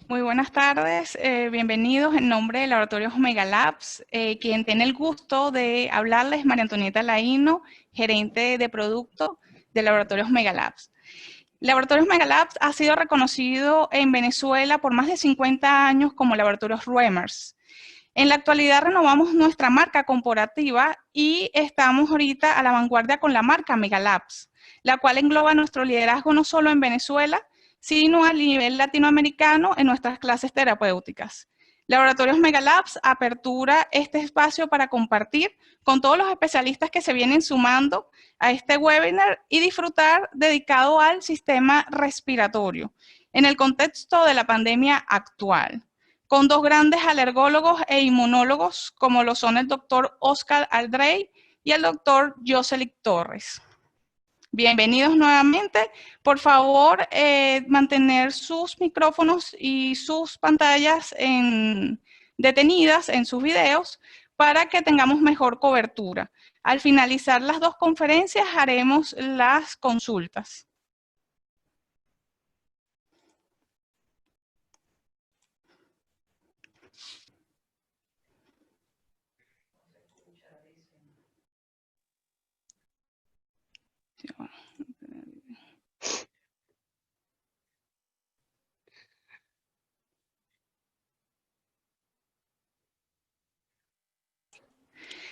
Muy buenas tardes, bienvenidos en nombre de Laboratorios Omega Labs. Quien tiene el gusto de hablarles, María Antonieta Laino, gerente de producto de Laboratorios Omega Labs. Laboratorios Omega Labs ha sido reconocido en Venezuela por más de 50 años como Laboratorios Reimers. En la actualidad renovamos nuestra marca corporativa y estamos ahorita a la vanguardia con la marca Omega Labs, la cual engloba nuestro liderazgo no solo en Venezuela, sino a nivel latinoamericano en nuestras clases terapéuticas. Laboratorios Omega Labs apertura este espacio para compartir con todos los especialistas que se vienen sumando a este webinar y disfrutar dedicado al sistema respiratorio en el contexto de la pandemia actual, con dos grandes alergólogos e inmunólogos como lo son el doctor Oscar Aldrey y el doctor Jocelyn Torres. Bienvenidos nuevamente. Por favor, mantener sus micrófonos y sus pantallas detenidas en sus videos para que tengamos mejor cobertura. Al finalizar las dos conferencias haremos las consultas.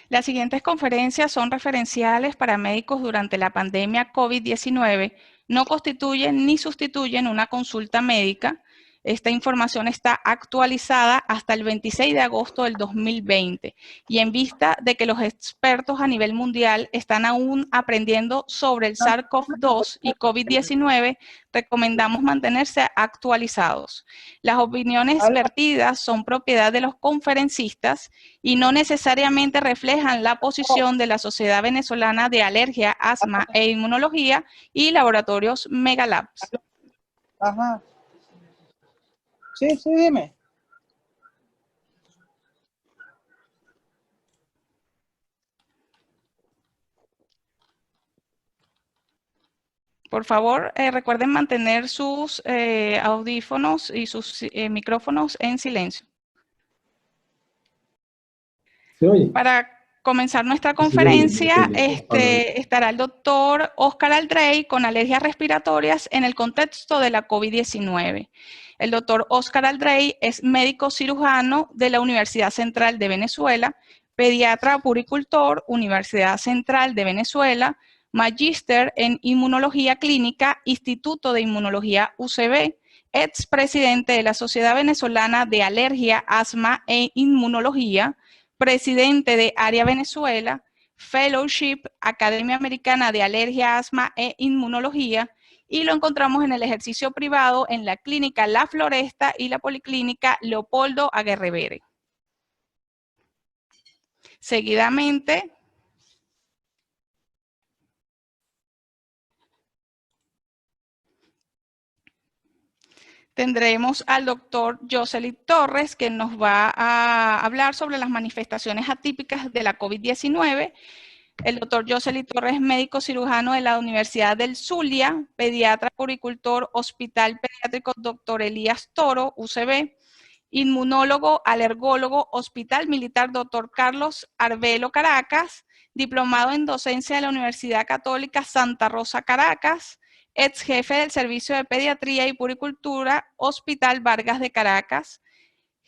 Las siguientes conferencias son referenciales para médicos durante la pandemia COVID-19, no constituyen ni sustituyen una consulta médica. Esta información está actualizada hasta el 26 de agosto del 2020 y en vista de que los expertos a nivel mundial están aún aprendiendo sobre el SARS-CoV-2 y COVID-19, recomendamos mantenerse actualizados. Las opiniones vertidas son propiedad de los conferencistas y no necesariamente reflejan la posición de la Sociedad Venezolana de Alergia, Asma e Inmunología y Laboratorios Omega Labs. Ajá. Sí, dime. Por favor, recuerden mantener sus audífonos y sus micrófonos en silencio. ¿Se oye? Para comenzar nuestra conferencia, estará el doctor Oscar Aldrey con alergias respiratorias en el contexto de la COVID-19. El doctor Oscar Aldrey es médico cirujano de la Universidad Central de Venezuela, pediatra puricultor, Universidad Central de Venezuela, magíster en inmunología clínica, Instituto de Inmunología UCB, expresidente de la Sociedad Venezolana de Alergia, Asma e Inmunología, presidente de Área Venezuela, Fellowship, Academia Americana de Alergia, Asma e Inmunología, y lo encontramos en el ejercicio privado en la clínica La Floresta y la policlínica Leopoldo Aguerrevere. Seguidamente, tendremos al doctor Jocelyn Torres, que nos va a hablar sobre las manifestaciones atípicas de la COVID-19. El doctor Jocelyn Torres es médico cirujano de la Universidad del Zulia, pediatra puricultor, Hospital Pediátrico Dr. Elías Toro, UCB, inmunólogo, alergólogo, Hospital Militar Dr. Carlos Arbelo, Caracas, diplomado en docencia de la Universidad Católica Santa Rosa, Caracas, ex jefe del Servicio de Pediatría y Puricultura, Hospital Vargas de Caracas,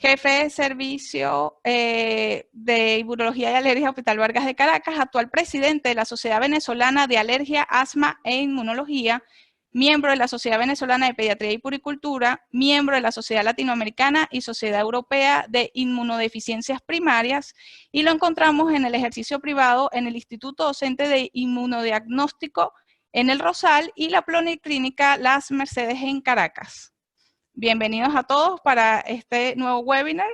jefe de servicio de Inmunología y Alergia, Hospital Vargas de Caracas, actual presidente de la Sociedad Venezolana de Alergia, Asma e Inmunología, miembro de la Sociedad Venezolana de Pediatría y Puricultura, miembro de la Sociedad Latinoamericana y Sociedad Europea de Inmunodeficiencias Primarias, y lo encontramos en el ejercicio privado en el Instituto Docente de Inmunodiagnóstico en El Rosal y la Policlínica Las Mercedes en Caracas. Bienvenidos a todos para este nuevo webinar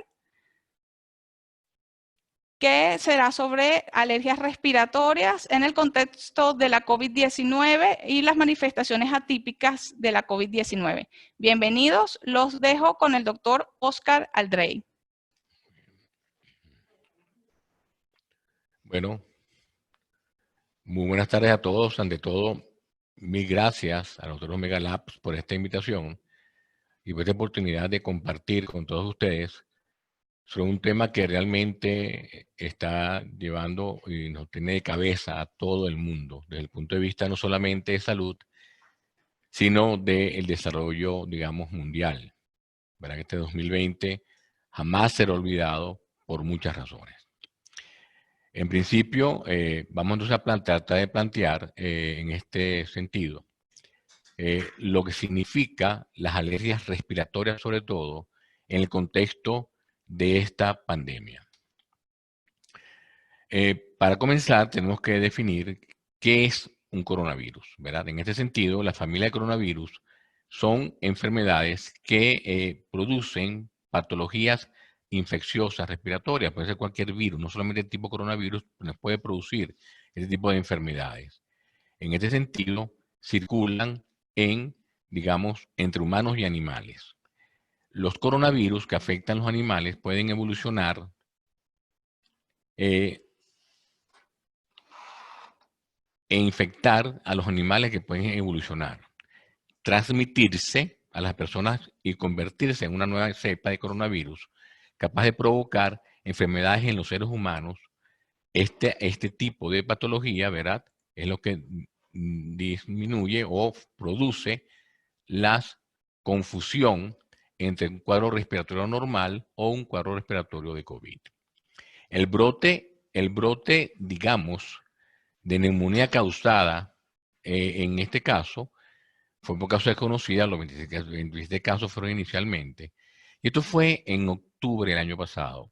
que será sobre alergias respiratorias en el contexto de la COVID-19 y las manifestaciones atípicas de la COVID-19. Bienvenidos, los dejo con el doctor Oscar Aldrey. Bueno, muy buenas tardes a todos. Ante todo, mil gracias a Laboratorios Omega Labs por esta invitación y por esta oportunidad de compartir con todos ustedes sobre un tema que realmente está llevando y nos tiene de cabeza a todo el mundo, desde el punto de vista no solamente de salud, sino del desarrollo, digamos, mundial. Verá que este 2020 jamás será olvidado por muchas razones. En principio, vamos entonces a tratar de plantear en este sentido lo que significa las alergias respiratorias, sobre todo en el contexto de esta pandemia. Para comenzar, tenemos que definir qué es un coronavirus, ¿verdad? En este sentido, la familia de coronavirus son enfermedades que producen patologías infecciosas respiratorias. Puede ser cualquier virus, no solamente el tipo coronavirus, nos puede producir este tipo de enfermedades. En este sentido, circulan digamos, entre humanos y animales. Los coronavirus que afectan a los animales pueden evolucionar e infectar a los animales que pueden evolucionar, transmitirse a las personas y convertirse en una nueva cepa de coronavirus capaz de provocar enfermedades en los seres humanos. Este tipo de patología, ¿verdad?, es lo que disminuye o produce la confusión entre un cuadro respiratorio normal o un cuadro respiratorio de COVID. El brote, digamos, de neumonía causada, en este caso, fue por causa desconocida, los 27 casos fueron inicialmente, y esto fue en octubre del año pasado.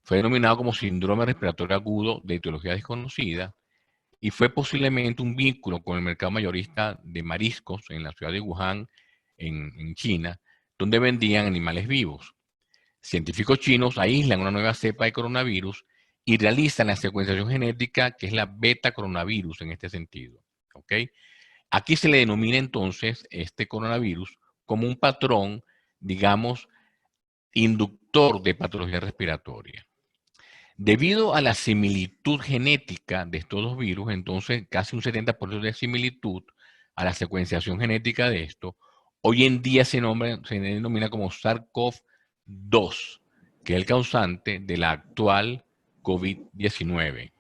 Fue denominado como síndrome respiratorio agudo de etiología desconocida, y fue posiblemente un vínculo con el mercado mayorista de mariscos en la ciudad de Wuhan, en China, donde vendían animales vivos. Científicos chinos aíslan una nueva cepa de coronavirus y realizan la secuenciación genética, que es la beta coronavirus en este sentido. ¿Ok? Aquí se le denomina entonces este coronavirus como un patrón, digamos, inductor de patología respiratoria. Debido a la similitud genética de estos dos virus, entonces casi un 70% de similitud a la secuenciación genética de esto, hoy en día se denomina como SARS-CoV-2, que es el causante de la actual COVID-19.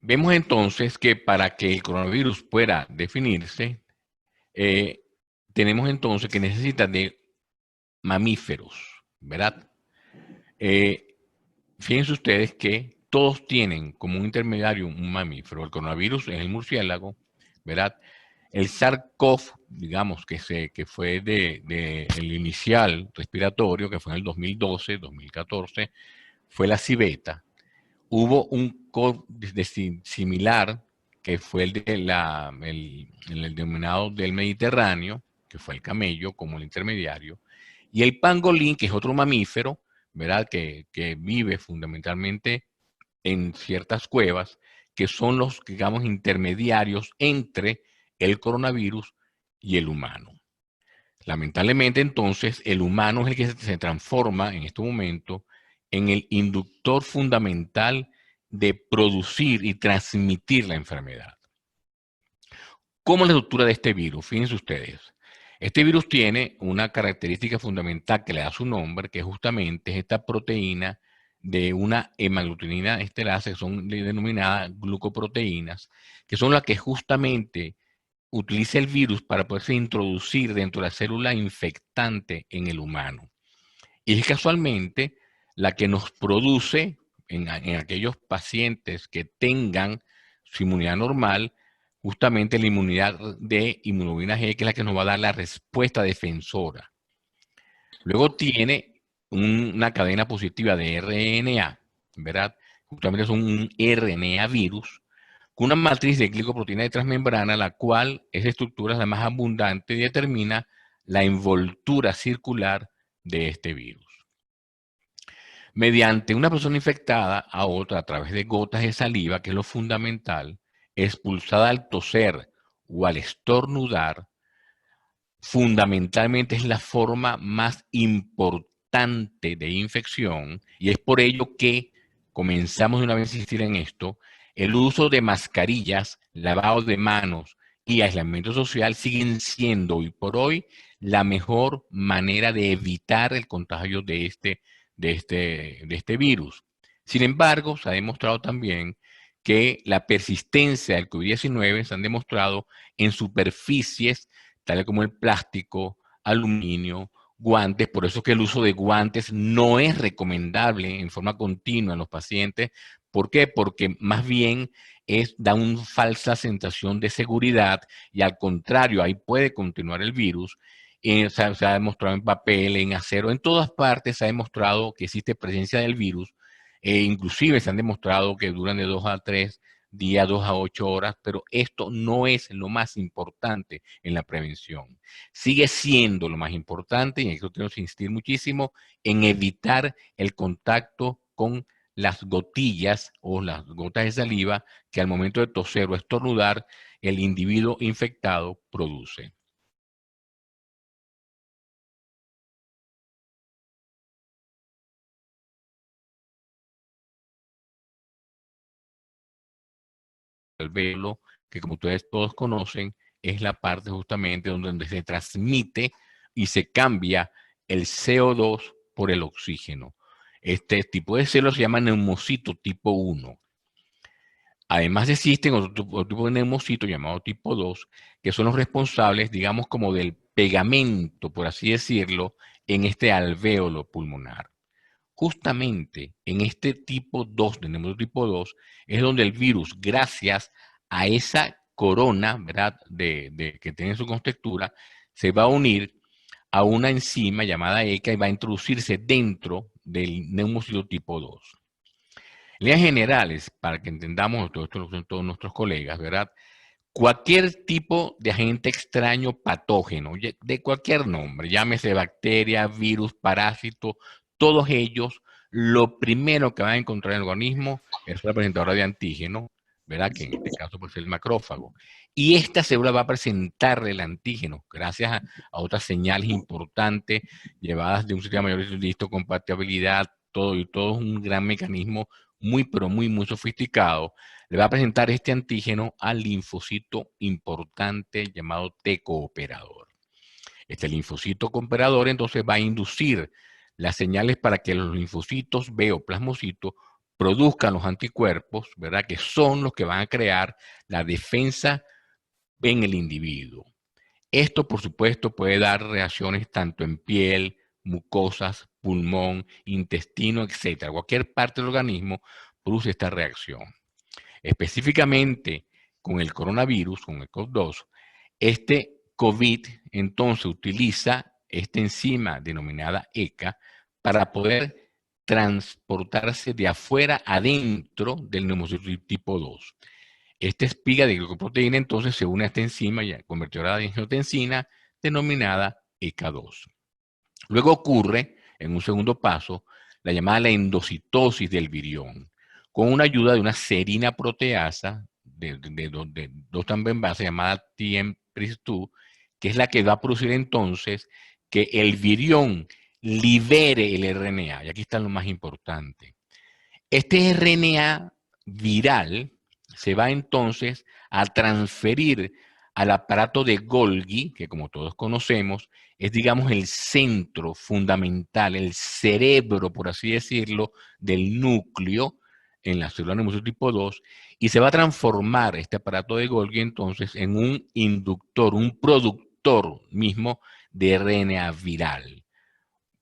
Vemos entonces que para que el coronavirus pueda definirse, tenemos entonces que necesita de mamíferos, ¿verdad? Fíjense ustedes que todos tienen como un intermediario un mamífero. El coronavirus es el murciélago, ¿verdad? El SARS-CoV, digamos, que fue el inicial respiratorio, que fue en el 2012, 2014, fue la civeta. Hubo un CoV similar, que fue el denominado del Mediterráneo, que fue el camello como el intermediario, y el pangolín, que es otro mamífero, ¿verdad?, que vive fundamentalmente en ciertas cuevas, que son los, digamos, intermediarios entre el coronavirus y el humano. Lamentablemente, entonces, el humano es el que se transforma en este momento en el inductor fundamental de producir y transmitir la enfermedad. ¿Cómo es la estructura de este virus? Fíjense ustedes. Este virus tiene una característica fundamental que le da su nombre, que justamente es esta proteína de una hemaglutinina estelasa, que son denominadas glucoproteínas, que son las que justamente utiliza el virus para poderse introducir dentro de la célula infectante en el humano. Y es casualmente la que nos produce en aquellos pacientes que tengan su inmunidad normal, justamente la inmunidad de inmunoglobulina G, que es la que nos va a dar la respuesta defensora. Luego tiene una cadena positiva de RNA, ¿verdad? Justamente es un RNA virus, con una matriz de glicoproteína de transmembrana, la cual esa estructura es la más abundante y determina la envoltura circular de este virus. Mediante una persona infectada a otra a través de gotas de saliva, que es lo fundamental, expulsada al toser o al estornudar, fundamentalmente es la forma más importante de infección, y es por ello que comenzamos de una vez a insistir en esto: el uso de mascarillas, lavado de manos y aislamiento social siguen siendo hoy por hoy la mejor manera de evitar el contagio de este virus. Sin embargo, se ha demostrado también que la persistencia del COVID-19 se han demostrado en superficies tales como el plástico, aluminio, guantes. Por eso que el uso de guantes no es recomendable en forma continua en los pacientes. ¿Por qué? Porque más bien da una falsa sensación de seguridad y al contrario, ahí puede continuar el virus. Se ha demostrado en papel, en acero, en todas partes se ha demostrado que existe presencia del virus. Inclusive se han demostrado que duran de 2 a 3 días, 2 a 8 horas, pero esto no es lo más importante en la prevención. Sigue siendo lo más importante, y eso tenemos que insistir muchísimo, en evitar el contacto con las gotillas o las gotas de saliva que al momento de toser o estornudar el individuo infectado produce. El velo, que como ustedes todos conocen, es la parte justamente donde se transmite y se cambia el CO2 por el oxígeno. Este tipo de células se llama neumocito tipo 1. Además existen otro tipo de neumocitos llamado tipo 2, que son los responsables, digamos, como del pegamento, por así decirlo, en este alvéolo pulmonar. Justamente en este tipo 2, de neumocito tipo 2, es donde el virus, gracias a esa corona, ¿verdad?, que tiene su contextura, se va a unir a una enzima llamada ECA y va a introducirse dentro del neumocito tipo 2. En líneas generales, para que entendamos, todos nuestros colegas, ¿verdad? Cualquier tipo de agente extraño patógeno, de cualquier nombre, llámese bacteria, virus, parásito, todos ellos, lo primero que van a encontrar en el organismo es una presentadora de antígeno, ¿verdad? Que en este caso puede ser el macrófago. Y esta célula va a presentarle el antígeno gracias a otras señales importantes llevadas de un sistema mayor de histocompatibilidad, todo es un gran mecanismo muy, pero muy, muy sofisticado. Le va a presentar este antígeno al linfocito importante llamado T cooperador. Este linfocito cooperador entonces va a inducir las señales para que los linfocitos B o plasmocitos produzcan los anticuerpos, ¿verdad? Que son los que van a crear la defensa en el individuo. Esto, por supuesto, puede dar reacciones tanto en piel, mucosas, pulmón, intestino, etc. Cualquier parte del organismo produce esta reacción. Específicamente con el coronavirus, con el COVID-2, este COVID entonces utiliza esta enzima denominada ECA para poder transportarse de afuera adentro del neumocito tipo 2. Esta espiga de glicoproteína entonces se une a esta enzima ya convertidora de angiotensina denominada ECA2. Luego ocurre, en un segundo paso, la llamada endocitosis del virión, con una ayuda de una serina proteasa de dos también bases llamada TMPRIS2, que es la que va a producir entonces que el virión libere el RNA. Y aquí está lo más importante. Este RNA viral se va entonces a transferir al aparato de Golgi, que como todos conocemos, es, digamos, el centro fundamental, el cerebro, por así decirlo, del núcleo en la célula neumocito tipo 2, y se va a transformar este aparato de Golgi entonces en un inductor, un productor mismo de RNA viral,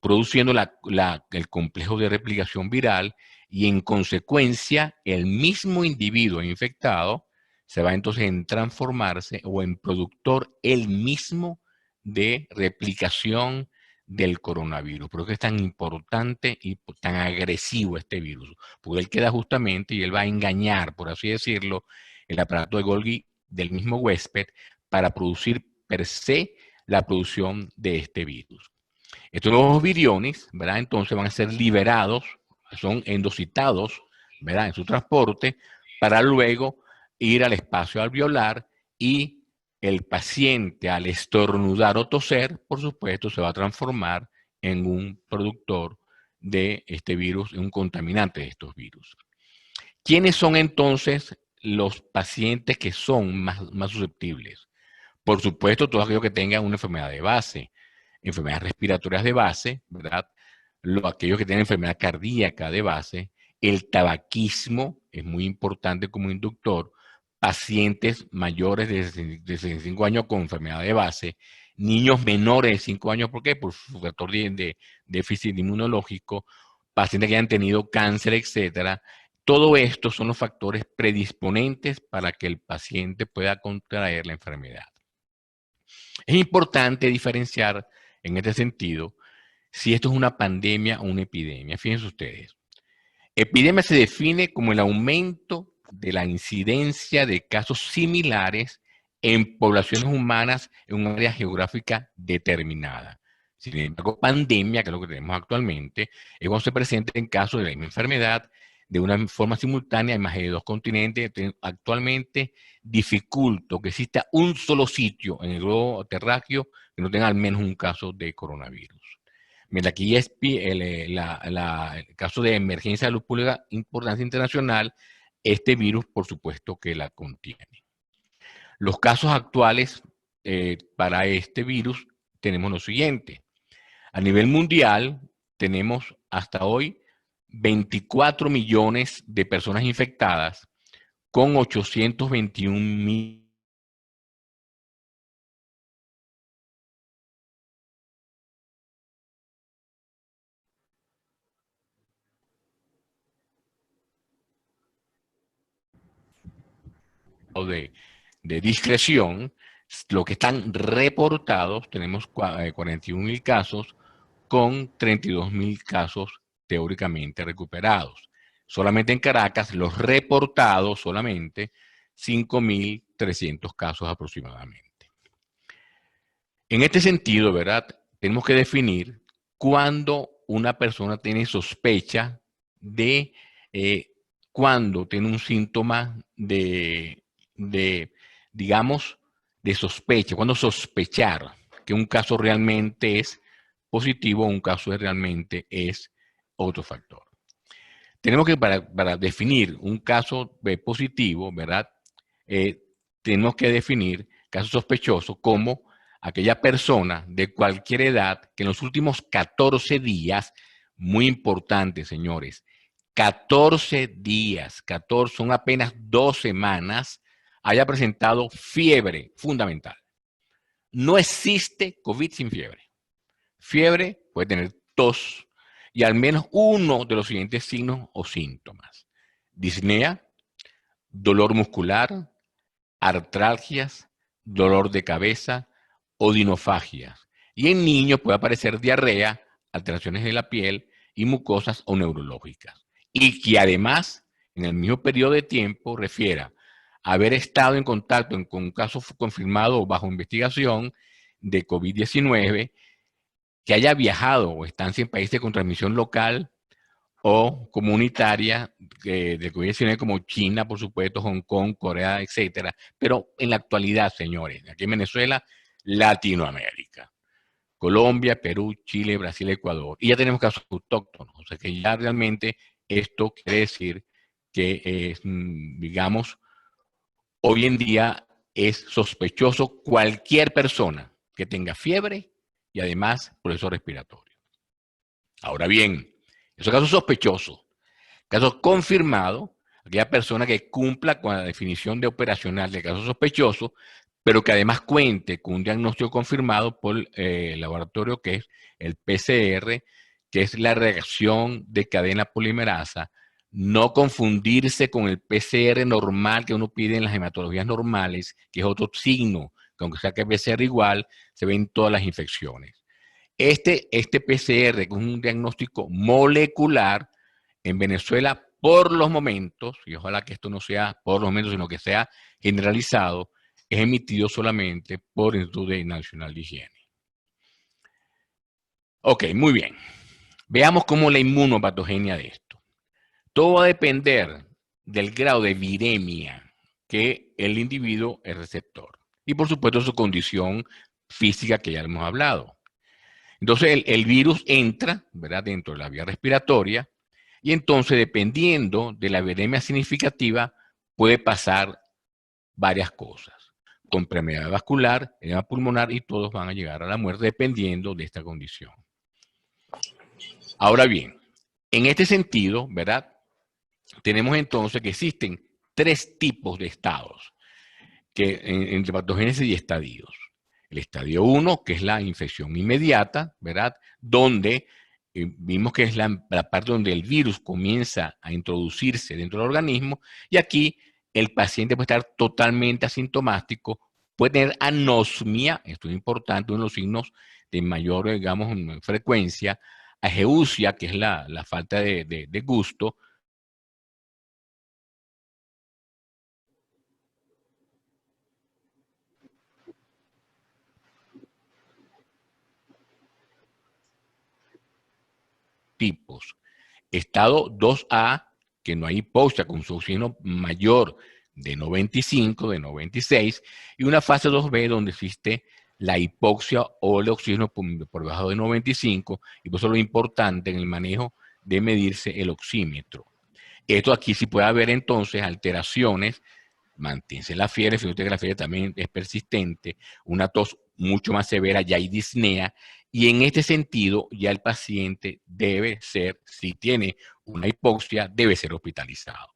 produciendo el complejo de replicación viral y en consecuencia el mismo individuo infectado se va entonces en transformarse o en productor él mismo de replicación del coronavirus. Por eso es tan importante y tan agresivo este virus, porque él queda justamente y él va a engañar, por así decirlo, el aparato de Golgi del mismo huésped para producir per se la producción de este virus. Estos nuevos viriones, ¿verdad? Entonces van a ser liberados, son endocitados, ¿verdad? En su transporte, para luego ir al espacio alveolar y el paciente al estornudar o toser, por supuesto, se va a transformar en un productor de este virus, en un contaminante de estos virus. ¿Quiénes son entonces los pacientes que son más susceptibles? Por supuesto, todo aquello que tenga una enfermedad de base, enfermedades respiratorias de base, ¿verdad? Aquellos que tienen enfermedad cardíaca de base, el tabaquismo es muy importante como inductor, pacientes mayores de 65 años con enfermedad de base, niños menores de 5 años, ¿por qué? Por su factor de déficit inmunológico, pacientes que hayan tenido cáncer, etcétera. Todo esto son los factores predisponentes para que el paciente pueda contraer la enfermedad. Es importante diferenciar en este sentido si esto es una pandemia o una epidemia. Fíjense ustedes. Epidemia se define como el aumento de la incidencia de casos similares en poblaciones humanas en un área geográfica determinada. Sin embargo, pandemia, que es lo que tenemos actualmente, es cuando se presenta en casos de la misma enfermedad de una forma simultánea en más de 2 continentes. Actualmente dificulta que exista un solo sitio en el globo terráqueo que no tenga al menos un caso de coronavirus. Mira, aquí es el caso de emergencia de salud pública, importancia internacional, este virus por supuesto que la contiene. Los casos actuales para este virus tenemos lo siguiente. A nivel mundial tenemos hasta hoy 24 millones de personas infectadas con 821.000 de discreción. Lo que están reportados, tenemos 41.000 casos con 32.000 casos teóricamente recuperados. Solamente en Caracas, los reportados solamente 5.300 casos aproximadamente. En este sentido, ¿verdad? Tenemos que definir cuándo una persona tiene sospecha de cuándo tiene un síntoma digamos, de sospecha, cuándo sospechar que un caso realmente es positivo o un caso realmente es otro factor. Tenemos que, para definir un caso positivo, ¿verdad? Tenemos que definir caso sospechoso como aquella persona de cualquier edad que en los últimos 14 días, muy importante, señores, 14 días, 14, son apenas 2 semanas, haya presentado fiebre fundamental. No existe COVID sin fiebre. Fiebre puede tener tos y al menos uno de los siguientes signos o síntomas: disnea, dolor muscular, artralgias, dolor de cabeza, odinofagias. Y en niños puede aparecer diarrea, alteraciones de la piel y mucosas o neurológicas. Y que además, en el mismo periodo de tiempo, refiera a haber estado en contacto con un caso confirmado o bajo investigación de COVID-19, que haya viajado o estancia en países con transmisión local o comunitaria de COVID-19 como China, por supuesto, Hong Kong, Corea, etcétera. Pero en la actualidad, señores, aquí en Venezuela, Latinoamérica, Colombia, Perú, Chile, Brasil, Ecuador. Y ya tenemos casos autóctonos. O sea que ya realmente esto quiere decir que, digamos, hoy en día es sospechoso cualquier persona que tenga fiebre y además proceso respiratorio. Ahora bien, esos casos sospechosos, casos confirmados, aquella persona que cumpla con la definición de operacional de caso sospechoso, pero que además cuente con un diagnóstico confirmado por el laboratorio que es el PCR, que es la reacción de cadena polimerasa. No confundirse con el PCR normal que uno pide en las hematologías normales, que es otro signo, que aunque sea que PCR igual, se ven todas las infecciones. Este PCR, que es un diagnóstico molecular, en Venezuela, por los momentos, y ojalá que esto no sea por los momentos, sino que sea generalizado, es emitido solamente por el Instituto Nacional de Higiene. Ok, muy bien. Veamos cómo la inmunopatogenia de esto. Todo va a depender del grado de viremia que el individuo es receptor. Y por supuesto su condición física que ya hemos hablado. Entonces el virus entra, ¿verdad?, dentro de la vía respiratoria y entonces dependiendo de la viremia significativa puede pasar varias cosas. con permeabilidad vascular, edema pulmonar, y todos van a llegar a la muerte dependiendo de esta condición. Ahora bien, en este sentido, ¿verdad? Tenemos entonces que existen 3 tipos de estados entre patogénesis y estadios. El estadio 1, que es la infección inmediata, ¿verdad? Donde vimos que es la parte donde el virus comienza a introducirse dentro del organismo, y aquí el paciente puede estar totalmente asintomático, puede tener anosmia, esto es importante, uno de los signos de mayor, digamos, frecuencia, ageusia, que es la falta de gusto, tipos. Estado 2A, que no hay hipoxia con su oxígeno mayor de 95, de 96, y una fase 2B donde existe la hipoxia o el oxígeno por debajo de 95, y por eso lo importante en el manejo de medirse el oxímetro. Esto aquí sí puede haber entonces alteraciones, mantiene la fiebre, fíjate que la fiebre también es persistente, una tos mucho más severa, ya hay disnea, y en este sentido ya el paciente debe ser, si tiene una hipoxia, debe ser hospitalizado.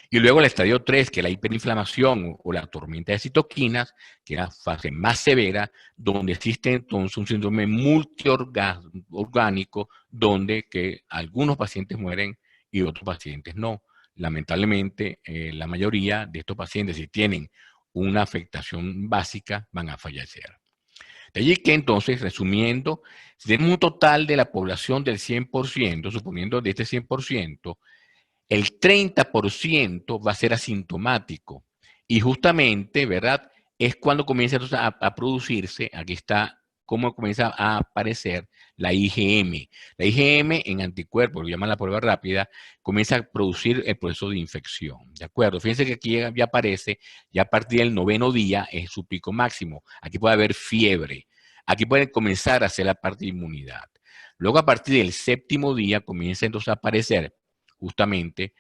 Y luego el estadio 3, que es la hiperinflamación o la tormenta de citoquinas, que es la fase más severa, donde existe entonces un síndrome multiorgánico, donde que algunos pacientes mueren y otros pacientes no. Lamentablemente, la mayoría de estos pacientes, si tienen una afectación básica, van a fallecer. De allí que entonces, resumiendo, si tenemos un total de la población del 100%, suponiendo de este 100%, el 30% va a ser asintomático. Y justamente, ¿verdad? Es cuando comienza entonces a producirse, aquí está cómo comienza a aparecer la IgM. La IgM en anticuerpos, lo llaman la prueba rápida, comienza a producir el proceso de infección. ¿De acuerdo? Fíjense que aquí ya aparece, ya a partir del 9º día es su pico máximo. Aquí puede haber fiebre. Aquí puede comenzar a hacer la parte de inmunidad. Luego, a partir del 7º día, comienza entonces a aparecer justamente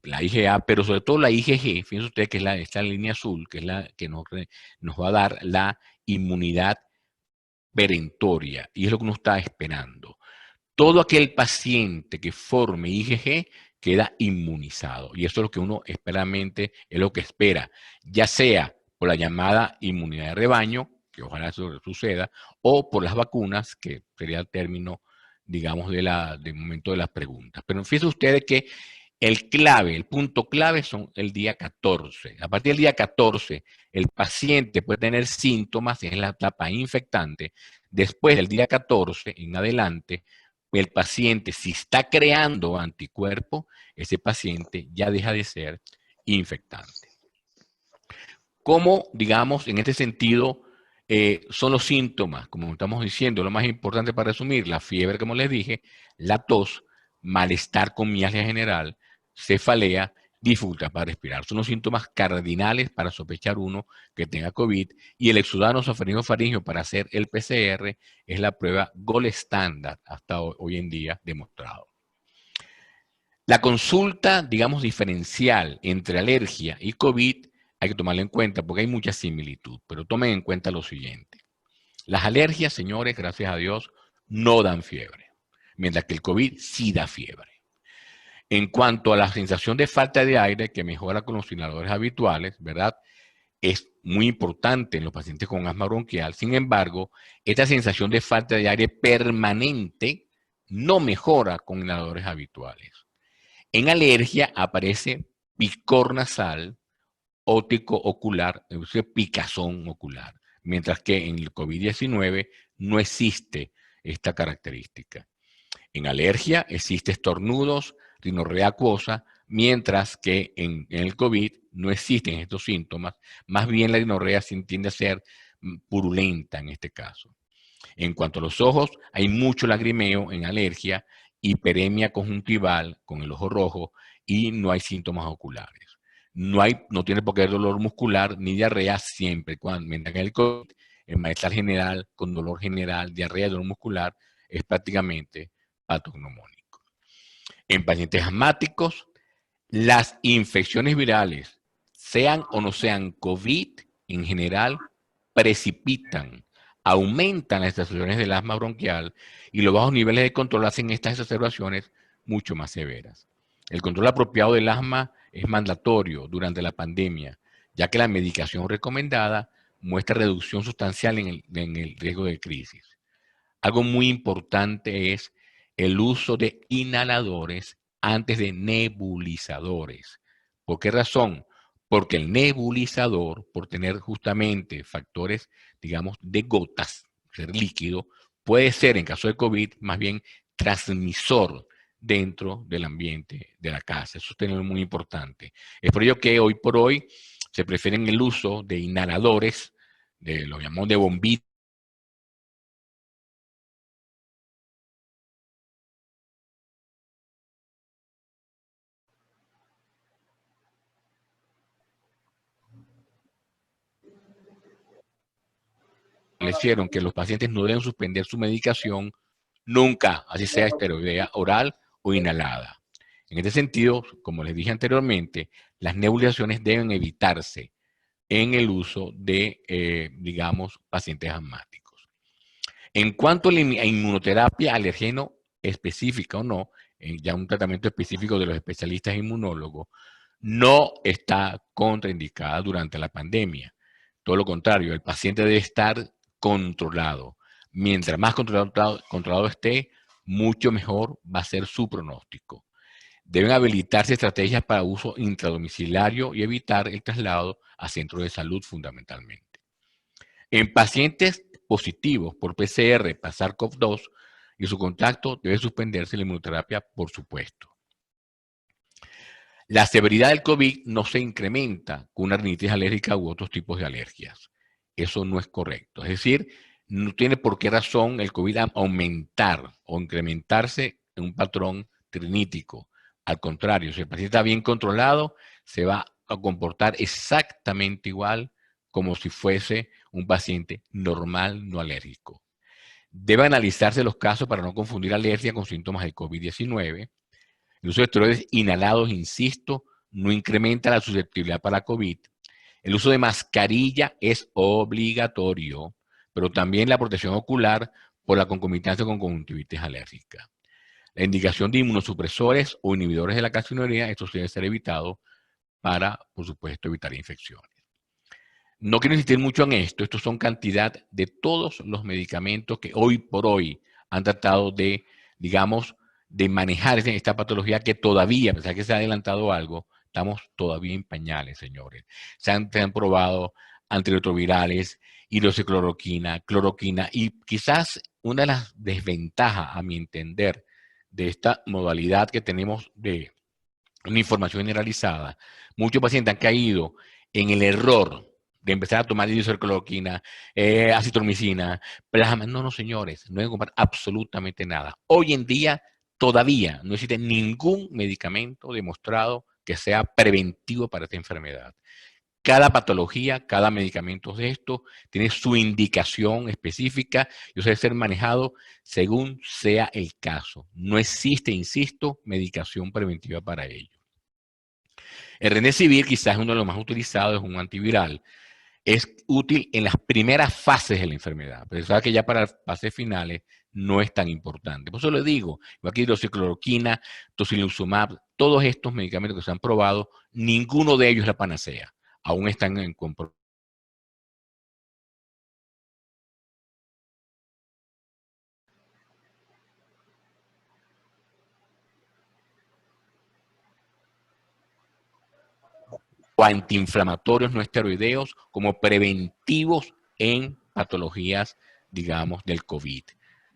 la IgA, pero sobre todo la IgG, fíjense ustedes que es esta línea azul, que es la que nos va a dar la inmunidad perentoria, y es lo que uno está esperando. Todo aquel paciente que forme IgG queda inmunizado, y eso es lo que uno esperamente es lo que espera, ya sea por la llamada inmunidad de rebaño, que ojalá eso suceda, o por las vacunas, que sería el término, digamos, del momento de las preguntas. Pero fíjense ustedes que el punto clave son el día 14. A partir del día 14, el paciente puede tener síntomas en la etapa infectante. Después del día 14 en adelante, el paciente, si está creando anticuerpos, ese paciente ya deja de ser infectante. ¿Cómo, digamos, en este sentido, son los síntomas? Como estamos diciendo, lo más importante para resumir, la fiebre, como les dije, la tos, malestar con mialgia general, cefalea, dificultad para respirar. Son los síntomas cardinales para sospechar uno que tenga COVID, y el exudado nasofaringeo para hacer el PCR es la prueba gold estándar hasta hoy en día demostrado. La consulta, digamos, diferencial entre alergia y COVID hay que tomarla en cuenta porque hay mucha similitud, pero tomen en cuenta lo siguiente. Las alergias, señores, gracias a Dios, no dan fiebre, mientras que el COVID sí da fiebre. En cuanto a la sensación de falta de aire, que mejora con los inhaladores habituales, ¿verdad? Es muy importante en los pacientes con asma bronquial. Sin embargo, esta sensación de falta de aire permanente no mejora con inhaladores habituales. En alergia aparece picor nasal, ótico ocular, picazón ocular, mientras que en el COVID-19 no existe esta característica. En alergia existe estornudos, rinorrea acuosa, mientras que en el COVID no existen estos síntomas, más bien la rinorrea tiende a ser purulenta en este caso. En cuanto a los ojos, hay mucho lagrimeo en alergia, hiperemia conjuntival con el ojo rojo, y no hay síntomas oculares. No tiene por qué haber dolor muscular ni diarrea siempre, mientras que el COVID, el malestar general con dolor general, diarrea y dolor muscular es prácticamente patognomónico. En pacientes asmáticos, las infecciones virales, sean o no sean COVID, en general precipitan, aumentan las exacerbaciones del asma bronquial y los bajos niveles de control hacen estas exacerbaciones mucho más severas. El control apropiado del asma es mandatorio durante la pandemia, ya que la medicación recomendada muestra reducción sustancial en el riesgo de crisis. Algo muy importante es el uso de inhaladores antes de nebulizadores. ¿Por qué razón? Porque el nebulizador, por tener justamente factores, digamos, de gotas, ser líquido, puede ser, en caso de COVID, más bien transmisor dentro del ambiente de la casa. Eso es muy importante. Es por ello que hoy por hoy se prefieren el uso de inhaladores, lo llamamos de bombitas, establecieron que los pacientes no deben suspender su medicación nunca, así sea esteroidea oral o inhalada. En este sentido, como les dije anteriormente, las nebulizaciones deben evitarse en el uso de, digamos, pacientes asmáticos. En cuanto a la inmunoterapia alergeno específica o no, ya un tratamiento específico de los especialistas inmunólogos, no está contraindicada durante la pandemia. Todo lo contrario, el paciente debe estar controlado. Mientras más controlado esté, mucho mejor va a ser su pronóstico. Deben habilitarse estrategias para uso intradomiciliario y evitar el traslado a centros de salud fundamentalmente. En pacientes positivos por PCR para SARS-CoV-2 y su contacto debe suspenderse la inmunoterapia, por supuesto. La severidad del COVID no se incrementa con una rinitis alérgica u otros tipos de alergias. Eso no es correcto. Es decir, no tiene por qué razón el COVID aumentar o incrementarse en un patrón rinítico. Al contrario, si el paciente está bien controlado, se va a comportar exactamente igual como si fuese un paciente normal, no alérgico. Debe analizarse los casos para no confundir alergia con síntomas de COVID-19. El uso de esteroides inhalados, insisto, no incrementa la susceptibilidad para COVID. El uso de mascarilla es obligatorio, pero también la protección ocular por la concomitancia con conjuntivitis alérgica. La indicación de inmunosupresores o inhibidores de la calcinuria, esto debe ser evitado para, por supuesto, evitar infecciones. No quiero insistir mucho en esto, estos son cantidad de todos los medicamentos que hoy por hoy han tratado de, digamos, de manejar esta patología que todavía, a pesar que se ha adelantado algo, estamos todavía en pañales, señores. Se han probado antirretrovirales, hidroxicloroquina, cloroquina, y quizás una de las desventajas, a mi entender, de esta modalidad que tenemos de una información generalizada, muchos pacientes han caído en el error de empezar a tomar hidroxicloroquina, acitromicina, plasma. No, señores, no deben comprar absolutamente nada. Hoy en día todavía no existe ningún medicamento demostrado que sea preventivo para esta enfermedad. Cada patología, cada medicamento de esto tiene su indicación específica y debe ser manejado según sea el caso. No existe, insisto, medicación preventiva para ello. El Remdesivir quizás es uno de los más utilizados, es un antiviral. Es útil en las primeras fases de la enfermedad, pero sabe que ya para las fases finales no es tan importante. Por eso le digo, aquí hidroxicloroquina, tocilizumab, todos estos medicamentos que se han probado, ninguno de ellos es la panacea. Aún están en compromiso. O antiinflamatorios no esteroideos como preventivos en patologías, digamos, del COVID.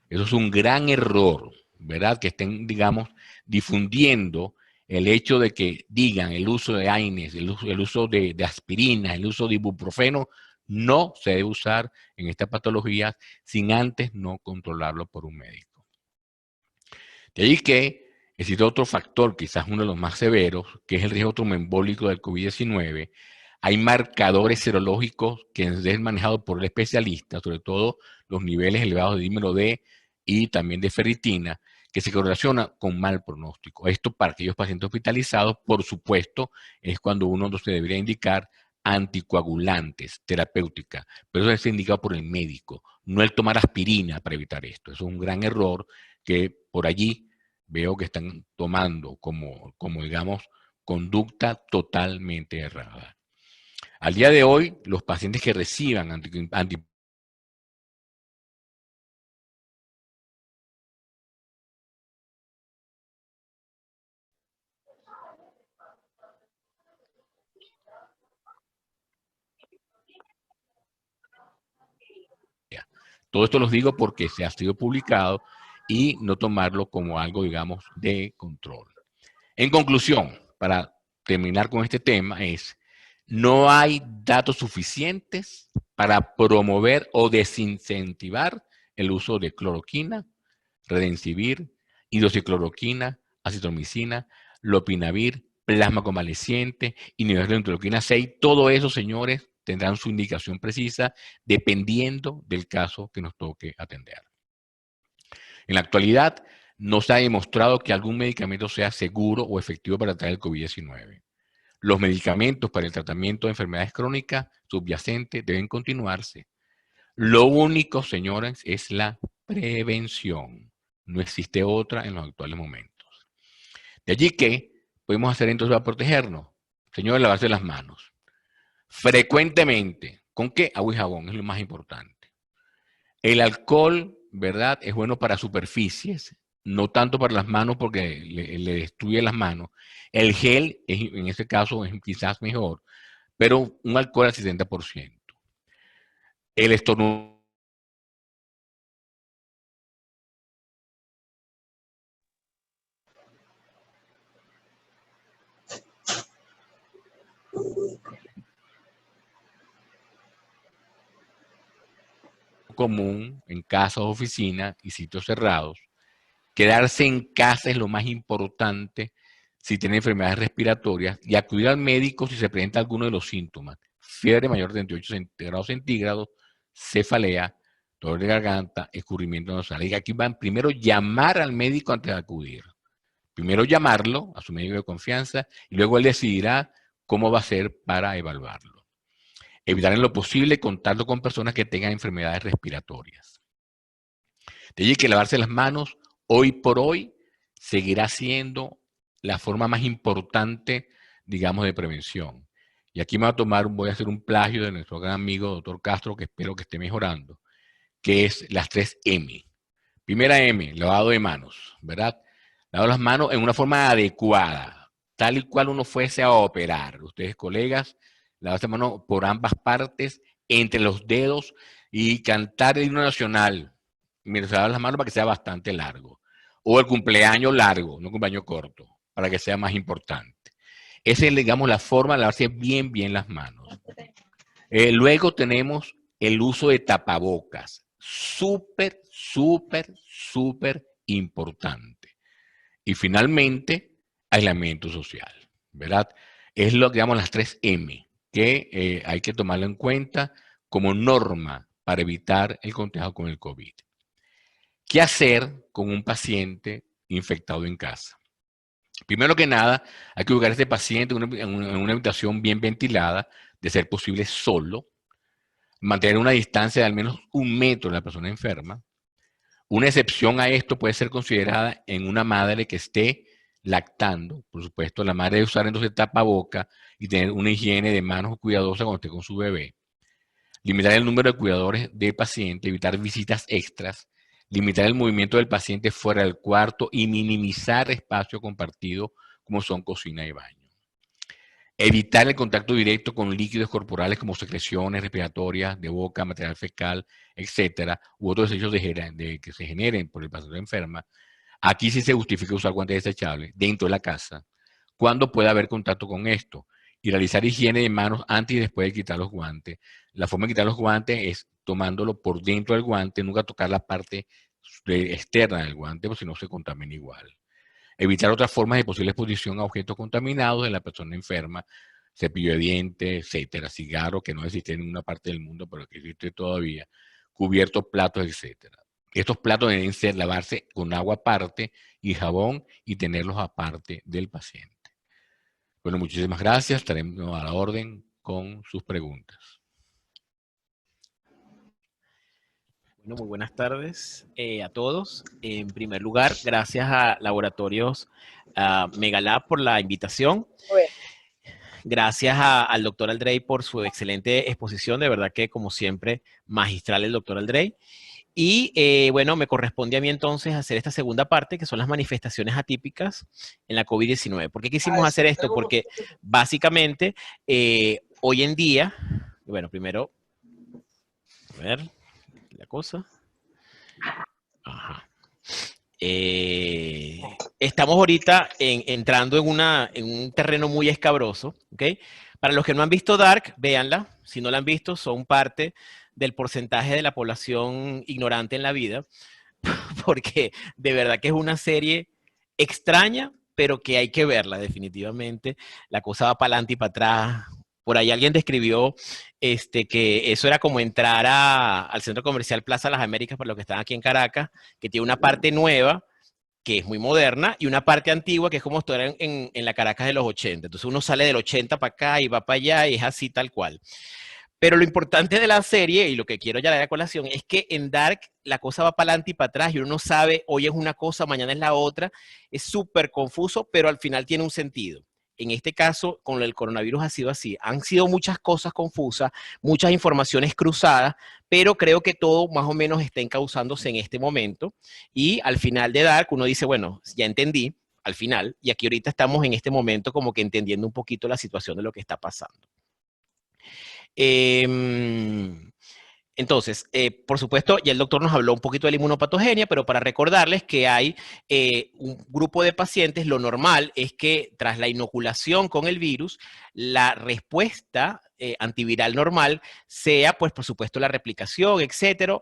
Eso es un gran error, ¿verdad? Que estén, digamos, difundiendo el hecho de que digan el uso de AINES, el uso de aspirina, el uso de ibuprofeno, no se debe usar en estas patologías sin antes no controlarlo por un médico. De ahí que existe otro factor, quizás uno de los más severos, que es el riesgo tromboembólico del COVID-19. Hay marcadores serológicos que es manejado por el especialista, sobre todo los niveles elevados de dímero D y también de ferritina, que se correlaciona con mal pronóstico. Esto para aquellos pacientes hospitalizados, por supuesto, es cuando uno se debería indicar anticoagulantes, terapéuticas, pero eso es indicado por el médico, no el tomar aspirina para evitar esto. Eso es un gran error que por allí veo que están tomando como digamos, conducta totalmente errada. Al día de hoy, los pacientes que reciban todo esto los digo porque se ha sido publicado y no tomarlo como algo, digamos, de control. En conclusión, para terminar con este tema, no hay datos suficientes para promover o desincentivar el uso de cloroquina, Redensivir, hidroxicloroquina, acitromicina, lopinavir, plasma convaleciente, inhibidores de interleuquina 6. Todo eso, señores, tendrán su indicación precisa dependiendo del caso que nos toque atender. En la actualidad, no se ha demostrado que algún medicamento sea seguro o efectivo para tratar el COVID-19. Los medicamentos para el tratamiento de enfermedades crónicas subyacentes deben continuarse. Lo único, señores, es la prevención. No existe otra en los actuales momentos. De allí que podemos hacer entonces para protegernos. Señores, lavarse las manos. Frecuentemente. ¿Con qué? Agua y jabón es lo más importante. El alcohol, ¿verdad? Es bueno para superficies, no tanto para las manos porque le destruye las manos. El gel, en ese caso, es quizás mejor, pero un alcohol al 70%. El estornudo común en casas, oficinas y sitios cerrados. Quedarse en casa es lo más importante si tiene enfermedades respiratorias y acudir al médico si se presenta alguno de los síntomas. Fiebre mayor de 38 grados centígrados, cefalea, dolor de garganta, escurrimiento nasal. Y aquí van primero llamar al médico antes de acudir. Primero llamarlo a su médico de confianza y luego él decidirá cómo va a ser para evaluarlo. Evitar en lo posible contacto con personas que tengan enfermedades respiratorias. De allí que lavarse las manos hoy por hoy seguirá siendo la forma más importante, digamos, de prevención. Y aquí me voy a hacer un plagio de nuestro gran amigo, doctor Castro, que espero que esté mejorando, que es las 3 M. Primera M, lavado de manos, ¿verdad? Lavado las manos en una forma adecuada, tal y cual uno fuese a operar. Ustedes, colegas, lavarse las manos por ambas partes, entre los dedos y cantar el himno nacional mientras se lavan las manos para que sea bastante largo. O el cumpleaños largo, no cumpleaños corto, para que sea más importante. Esa es, digamos, la forma de lavarse bien las manos. Luego tenemos el uso de tapabocas. Súper importante. Y finalmente, aislamiento social, ¿verdad? Es lo que llamamos las 3 M, que hay que tomarlo en cuenta como norma para evitar el contagio con el COVID. ¿Qué hacer con un paciente infectado en casa? Primero que nada, hay que ubicar a este paciente en una habitación bien ventilada, de ser posible solo, mantener una distancia de al menos 1 metro de la persona enferma. Una excepción a esto puede ser considerada en una madre que esté lactando. Por supuesto, la madre debe usar entonces tapaboca y tener una higiene de manos cuidadosa cuando esté con su bebé. Limitar el número de cuidadores del paciente, evitar visitas extras, limitar el movimiento del paciente fuera del cuarto y minimizar espacio compartido como son cocina y baño. Evitar el contacto directo con líquidos corporales como secreciones respiratorias, de boca, material fecal, etcétera, u otros desechos que se generen por el paciente enferma. Aquí sí se justifica usar guantes desechables dentro de la casa, cuando puede haber contacto con esto. Y realizar higiene de manos antes y después de quitar los guantes. La forma de quitar los guantes es tomándolo por dentro del guante, nunca tocar la parte externa del guante, porque si no se contamina igual. Evitar otras formas de posible exposición a objetos contaminados de la persona enferma, cepillo de dientes, etcétera, cigarro, que no existe en ninguna parte del mundo, pero que existe todavía, cubiertos, platos, etcétera. Estos platos deben lavarse con agua aparte y jabón y tenerlos aparte del paciente. Bueno, muchísimas gracias, estaremos a la orden con sus preguntas. Bueno, muy buenas tardes a todos. En primer lugar, gracias a Laboratorios Megalab por la invitación. Gracias al doctor Aldrey por su excelente exposición. De verdad que, como siempre, magistral el doctor Aldrey. Y bueno, me corresponde a mí entonces hacer esta segunda parte, que son las manifestaciones atípicas en la COVID-19. ¿Por qué quisimos hacer esto? Porque básicamente hoy en día, bueno, primero, a ver, la cosa. Ajá. Estamos ahorita entrando en un terreno muy escabroso, ¿ok? Para los que no han visto Dark, véanla. Si no la han visto, son parte del porcentaje de la población ignorante en la vida, porque de verdad que es una serie extraña, pero que hay que verla definitivamente. La cosa va para adelante y para atrás. Por ahí alguien describió que eso era como entrar al centro comercial Plaza Las Américas, para los que están aquí en Caracas, que tiene una parte nueva, que es muy moderna, y una parte antigua, que es como estar en la Caracas de los 80. Entonces uno sale del 80 para acá y va para allá, y es así tal cual. Pero lo importante de la serie, y lo que quiero ya dar a colación, es que en Dark la cosa va para adelante y para atrás, y uno no sabe, hoy es una cosa, mañana es la otra. Es súper confuso, pero al final tiene un sentido. En este caso, con el coronavirus ha sido así. Han sido muchas cosas confusas, muchas informaciones cruzadas, pero creo que todo más o menos está encauzándose en este momento. Y al final de Dark uno dice, bueno, ya entendí, al final, y aquí ahorita estamos en este momento como que entendiendo un poquito la situación de lo que está pasando. Entonces, por supuesto, ya el doctor nos habló un poquito de la inmunopatogenia, pero para recordarles que hay un grupo de pacientes, lo normal es que tras la inoculación con el virus, la respuesta antiviral normal sea, pues, por supuesto, la replicación, etcétera.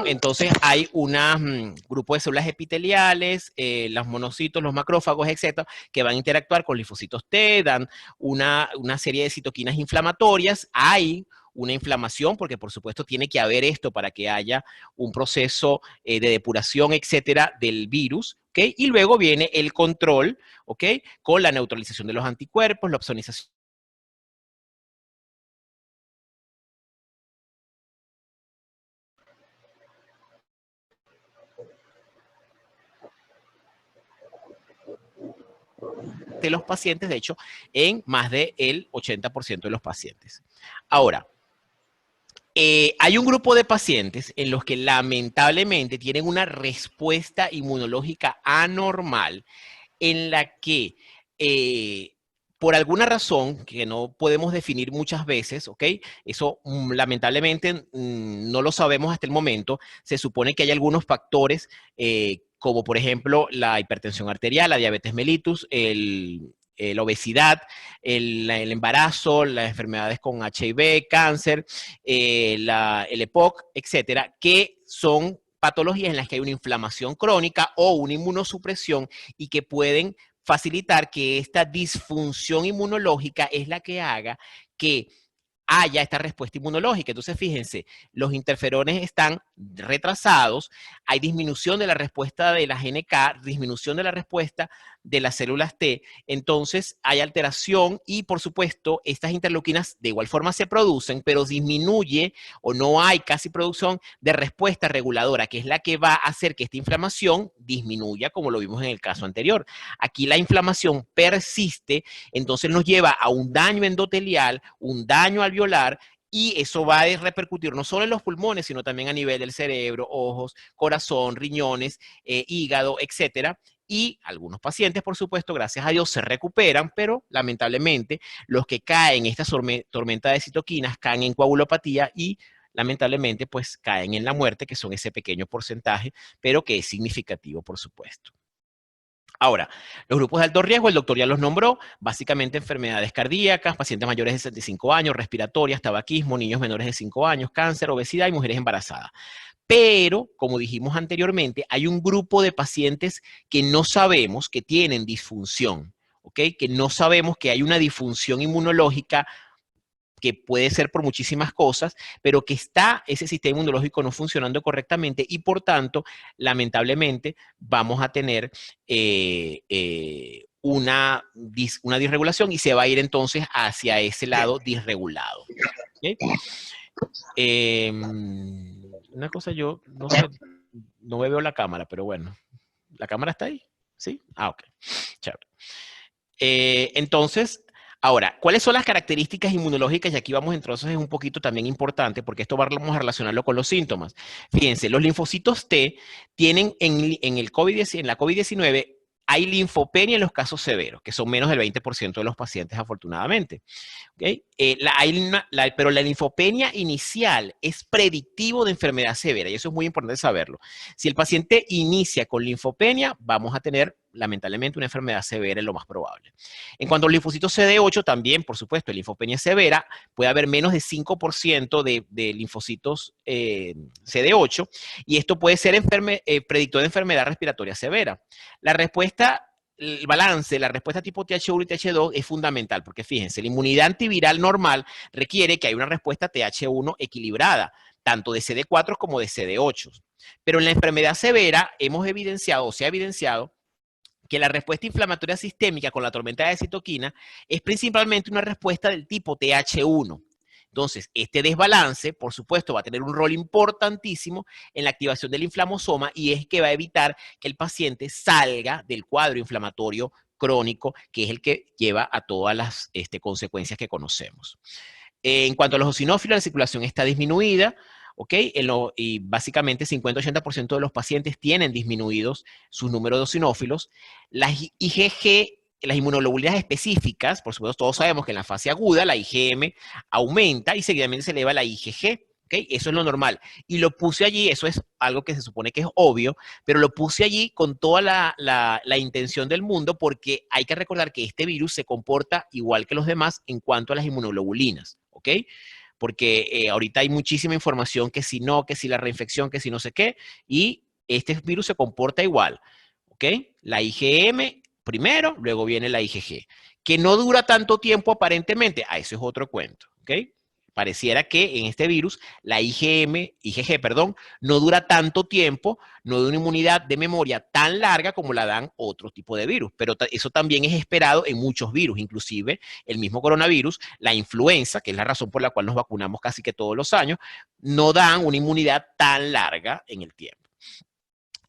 Entonces, hay un grupo de células epiteliales, los monocitos, los macrófagos, etcétera, que van a interactuar con linfocitos T, dan una serie de citoquinas inflamatorias. Hay una inflamación, porque por supuesto tiene que haber esto para que haya un proceso de depuración, etcétera, del virus, ¿ok? Y luego viene el control, ¿ok? Con la neutralización de los anticuerpos, la opsonización de los pacientes, de hecho, en más del 80% de los pacientes. Ahora, hay un grupo de pacientes en los que lamentablemente tienen una respuesta inmunológica anormal, en la que por alguna razón que no podemos definir muchas veces, ¿ok? Eso lamentablemente no lo sabemos hasta el momento. Se supone que hay algunos factores como por ejemplo la hipertensión arterial, la diabetes mellitus, la obesidad, el embarazo, las enfermedades con HIV, cáncer, el EPOC, etcétera, que son patologías en las que hay una inflamación crónica o una inmunosupresión y que pueden facilitar que esta disfunción inmunológica es la que haga que haya esta respuesta inmunológica. Entonces, fíjense, los interferones están retrasados, hay disminución de la respuesta de la GNK, disminución de la respuesta de las células T, entonces hay alteración y, por supuesto, estas interleuquinas de igual forma se producen, pero disminuye o no hay casi producción de respuesta reguladora, que es la que va a hacer que esta inflamación disminuya, como lo vimos en el caso anterior. Aquí la inflamación persiste, entonces nos lleva a un daño endotelial, un daño alveolar, y eso va a repercutir no solo en los pulmones, sino también a nivel del cerebro, ojos, corazón, riñones, hígado, etcétera. Y algunos pacientes, por supuesto, gracias a Dios, se recuperan, pero lamentablemente los que caen en esta tormenta de citoquinas caen en coagulopatía y lamentablemente pues caen en la muerte, que son ese pequeño porcentaje, pero que es significativo, por supuesto. Ahora, los grupos de alto riesgo, el doctor ya los nombró, básicamente enfermedades cardíacas, pacientes mayores de 65 años, respiratorias, tabaquismo, niños menores de 5 años, cáncer, obesidad y mujeres embarazadas. Pero, como dijimos anteriormente, hay un grupo de pacientes que no sabemos que tienen disfunción, ¿ok? Que no sabemos que hay una disfunción inmunológica que puede ser por muchísimas cosas, pero que está ese sistema inmunológico no funcionando correctamente y por tanto, lamentablemente, vamos a tener una disregulación y se va a ir entonces hacia ese lado disregulado. ¿Okay? Una cosa yo, no sé, no me veo la cámara, pero bueno. ¿La cámara está ahí? ¿Sí? Ah, ok. Chévere. Entonces, ahora, ¿cuáles son las características inmunológicas? Y aquí vamos entonces es un poquito también importante porque esto vamos a relacionarlo con los síntomas. Fíjense, los linfocitos T tienen en la COVID-19 hay linfopenia en los casos severos, que son menos del 20% de los pacientes afortunadamente. ¿Okay? Pero la linfopenia inicial es predictivo de enfermedad severa y eso es muy importante saberlo. Si el paciente inicia con linfopenia, vamos a tener lamentablemente una enfermedad severa es lo más probable. En cuanto a los linfocitos CD8, también, por supuesto, linfopenia severa, puede haber menos de 5% de linfocitos CD8 y esto puede ser predictor de enfermedad respiratoria severa. La respuesta, el balance, la respuesta tipo TH1 y TH2 es fundamental, porque fíjense, la inmunidad antiviral normal requiere que haya una respuesta TH1 equilibrada, tanto de CD4 como de CD8. Pero en la enfermedad severa hemos evidenciado, o se ha evidenciado, que la respuesta inflamatoria sistémica con la tormenta de citoquina es principalmente una respuesta del tipo TH1. Entonces, este desbalance, por supuesto, va a tener un rol importantísimo en la activación del inflamosoma y es que va a evitar que el paciente salga del cuadro inflamatorio crónico, que es el que lleva a todas las consecuencias que conocemos. En cuanto a los eosinófilos, la circulación está disminuida, ¿ok? Y básicamente 50-80% de los pacientes tienen disminuidos sus números de eosinófilos. Las IgG, las inmunoglobulinas específicas, por supuesto todos sabemos que en la fase aguda la IgM aumenta y seguidamente se eleva la IgG. ¿Okay? Eso es lo normal. Y lo puse allí, eso es algo que se supone que es obvio, pero lo puse allí con toda la intención del mundo porque hay que recordar que este virus se comporta igual que los demás en cuanto a las inmunoglobulinas. ¿Ok? Porque ahorita hay muchísima información que si no, que si la reinfección, que si no sé qué, y este virus se comporta igual. ¿Ok? La IgM primero, luego viene la IgG. Que no dura tanto tiempo aparentemente, eso es otro cuento. ¿Ok? Pareciera que en este virus la IgG, no dura tanto tiempo, no da una inmunidad de memoria tan larga como la dan otro tipo de virus. Pero eso también es esperado en muchos virus, inclusive el mismo coronavirus, la influenza, que es la razón por la cual nos vacunamos casi que todos los años, no dan una inmunidad tan larga en el tiempo.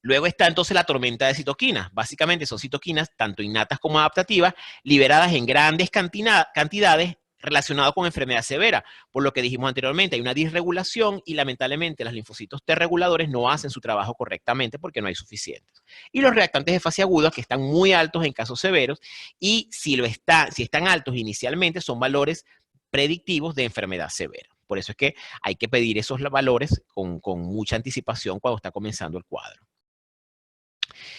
Luego está entonces la tormenta de citoquinas. Básicamente son citoquinas, tanto innatas como adaptativas, liberadas en grandes cantidades relacionado con enfermedad severa, por lo que dijimos anteriormente, hay una disregulación y lamentablemente los linfocitos T reguladores no hacen su trabajo correctamente porque no hay suficientes. Y los reactantes de fase aguda que están muy altos en casos severos y si están altos inicialmente son valores predictivos de enfermedad severa. Por eso es que hay que pedir esos valores con mucha anticipación cuando está comenzando el cuadro.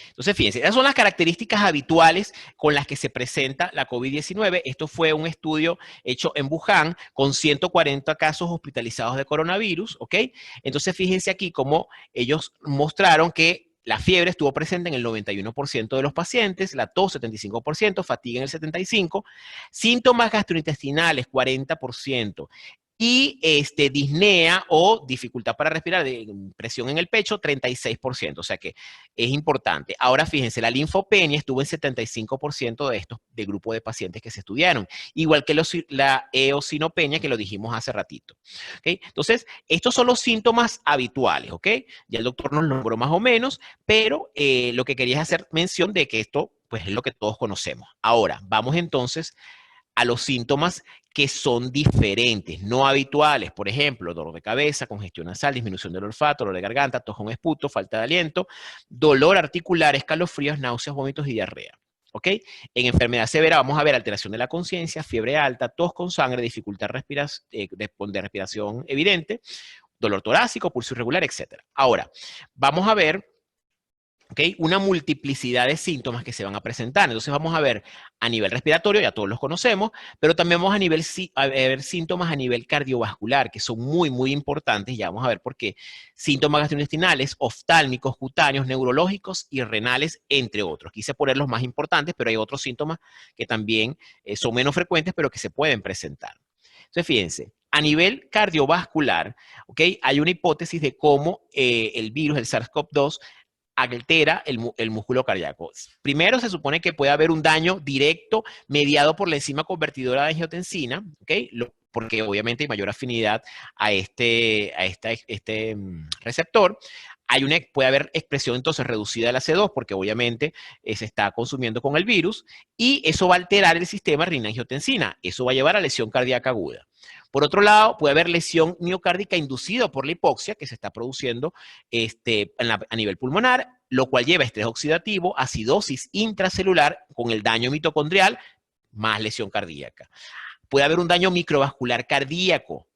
Entonces, fíjense, esas son las características habituales con las que se presenta la COVID-19. Esto fue un estudio hecho en Wuhan con 140 casos hospitalizados de coronavirus, ¿ok? Entonces, fíjense aquí cómo ellos mostraron que la fiebre estuvo presente en el 91% de los pacientes, la tos 75%, fatiga en el 75%, síntomas gastrointestinales 40%. Y disnea o dificultad para respirar, presión en el pecho, 36%. O sea que es importante. Ahora fíjense, la linfopenia estuvo en 75% del grupo de pacientes que se estudiaron. Igual que la eosinopenia, que lo dijimos hace ratito. ¿Okay? Entonces, estos son los síntomas habituales. ¿Ok? Ya el doctor nos lo nombró más o menos, pero lo que quería es hacer mención de que esto pues, es lo que todos conocemos. Ahora, vamos entonces a los síntomas que son diferentes, no habituales. Por ejemplo, dolor de cabeza, congestión nasal, disminución del olfato, dolor de garganta, tos con esputo, falta de aliento, dolor articular, escalofríos, náuseas, vómitos y diarrea. ¿Ok? En enfermedad severa vamos a ver alteración de la conciencia, fiebre alta, tos con sangre, dificultad de respiración evidente, dolor torácico, pulso irregular, etc. Ahora, vamos a ver ¿okay? Una multiplicidad de síntomas que se van a presentar. Entonces vamos a ver a nivel respiratorio, ya todos los conocemos, pero también vamos a ver síntomas a nivel cardiovascular, que son muy, muy importantes. Ya vamos a ver por qué. Síntomas gastrointestinales, oftálmicos, cutáneos, neurológicos y renales, entre otros. Quise poner los más importantes, pero hay otros síntomas que también son menos frecuentes, pero que se pueden presentar. Entonces, fíjense, a nivel cardiovascular, ¿okay? Hay una hipótesis de cómo el virus, el SARS-CoV-2, altera el músculo cardíaco. Primero, se supone que puede haber un daño directo mediado por la enzima convertidora de angiotensina, ¿ok? Porque obviamente hay mayor afinidad a este receptor. Puede haber expresión entonces reducida de la C2 porque obviamente se está consumiendo con el virus y eso va a alterar el sistema renina-angiotensina. Eso va a llevar a lesión cardíaca aguda. Por otro lado, puede haber lesión miocárdica inducida por la hipoxia que se está produciendo a nivel pulmonar, lo cual lleva a estrés oxidativo, acidosis intracelular con el daño mitocondrial más lesión cardíaca. Puede haber un daño microvascular cardíaco.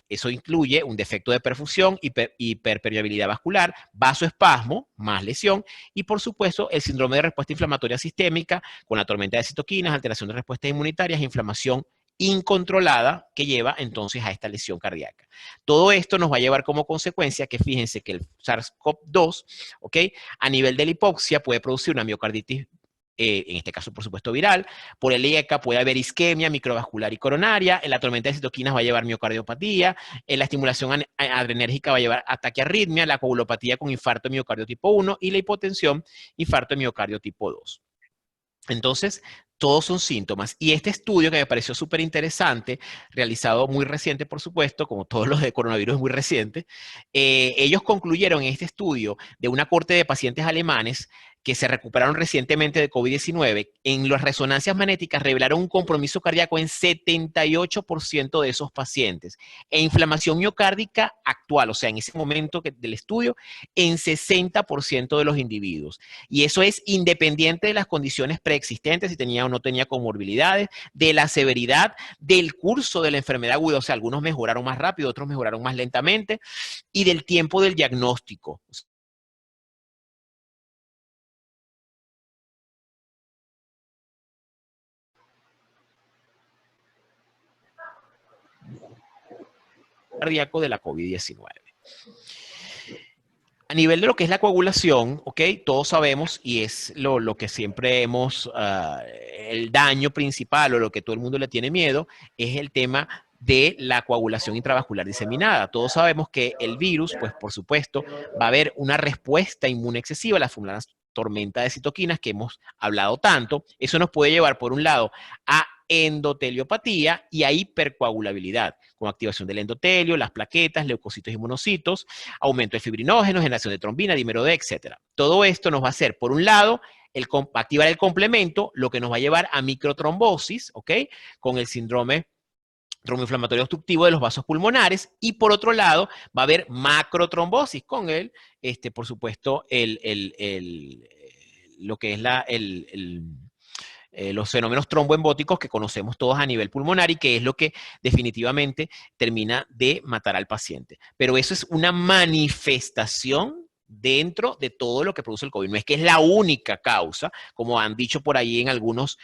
Eso incluye un defecto de perfusión, hiperpermeabilidad vascular, vasoespasmo, más lesión, y por supuesto el síndrome de respuesta inflamatoria sistémica con la tormenta de citoquinas, alteración de respuestas inmunitarias, inflamación incontrolada que lleva entonces a esta lesión cardíaca. Todo esto nos va a llevar como consecuencia que fíjense que el SARS-CoV-2, ¿ok? A nivel de la hipoxia puede producir una miocarditis en este caso, por supuesto, viral. Por el IECA puede haber isquemia microvascular y coronaria. En la tormenta de citoquinas va a llevar miocardiopatía. En la estimulación adrenérgica va a llevar ataque arritmia, la coagulopatía con infarto de miocardio tipo 1 y la hipotensión, infarto de miocardio tipo 2. Entonces, todos son síntomas. Y este estudio que me pareció súper interesante, realizado muy reciente, por supuesto, como todos los de coronavirus es muy reciente, ellos concluyeron en este estudio de una corte de pacientes alemanes que se recuperaron recientemente de COVID-19, en las resonancias magnéticas revelaron un compromiso cardíaco en 78% de esos pacientes e inflamación miocárdica actual, o sea, en ese momento del estudio, en 60% de los individuos. Y eso es independiente de las condiciones preexistentes, si tenía o no tenía comorbilidades, de la severidad del curso de la enfermedad aguda, o sea, algunos mejoraron más rápido, otros mejoraron más lentamente, y del tiempo del diagnóstico. Cardíaco de la COVID-19. A nivel de lo que es la coagulación, ¿ok? Todos sabemos, y es lo que siempre hemos, el daño principal o lo que todo el mundo le tiene miedo, es el tema de la coagulación intravascular diseminada. Todos sabemos que el virus, pues por supuesto, va a haber una respuesta inmune excesiva a las famosas tormenta de citoquinas que hemos hablado tanto. Eso nos puede llevar, por un lado, a endoteliopatía y a hipercoagulabilidad, con activación del endotelio, las plaquetas, leucocitos y monocitos, aumento de fibrinógenos, generación de trombina, dímero D, etc. Todo esto nos va a hacer, por un lado, activar el complemento, lo que nos va a llevar a microtrombosis, ¿ok? Con el síndrome tromboinflamatorio obstructivo de los vasos pulmonares, y por otro lado va a haber macrotrombosis con él, por supuesto, lo que es los fenómenos tromboembóticos que conocemos todos a nivel pulmonar y que es lo que definitivamente termina de matar al paciente. Pero eso es una manifestación dentro de todo lo que produce el COVID. No es que es la única causa, como han dicho por ahí en algunos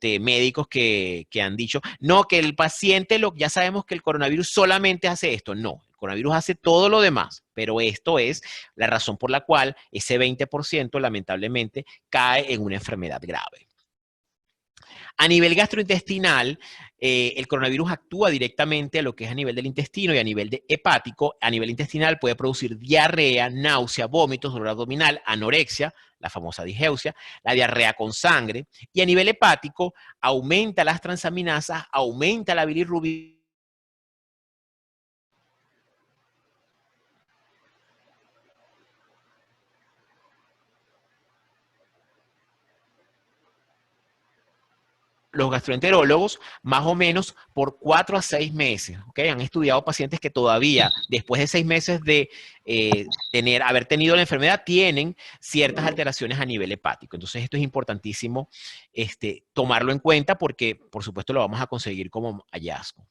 médicos que han dicho, no, que el paciente, ya sabemos que el coronavirus solamente hace esto. No, el coronavirus hace todo lo demás, pero esto es la razón por la cual ese 20% lamentablemente cae en una enfermedad grave. A nivel gastrointestinal, el coronavirus actúa directamente a lo que es a nivel del intestino y a nivel hepático. A nivel intestinal puede producir diarrea, náusea, vómitos, dolor abdominal, anorexia, la famosa digeusia, la diarrea con sangre. Y a nivel hepático aumenta las transaminasas, aumenta la bilirrubina. Los gastroenterólogos más o menos por 4 a 6 meses, ¿ok? Han estudiado pacientes que todavía, después de 6 meses de haber tenido la enfermedad, tienen ciertas alteraciones a nivel hepático. Entonces, esto es importantísimo tomarlo en cuenta porque, por supuesto, lo vamos a conseguir como hallazgo.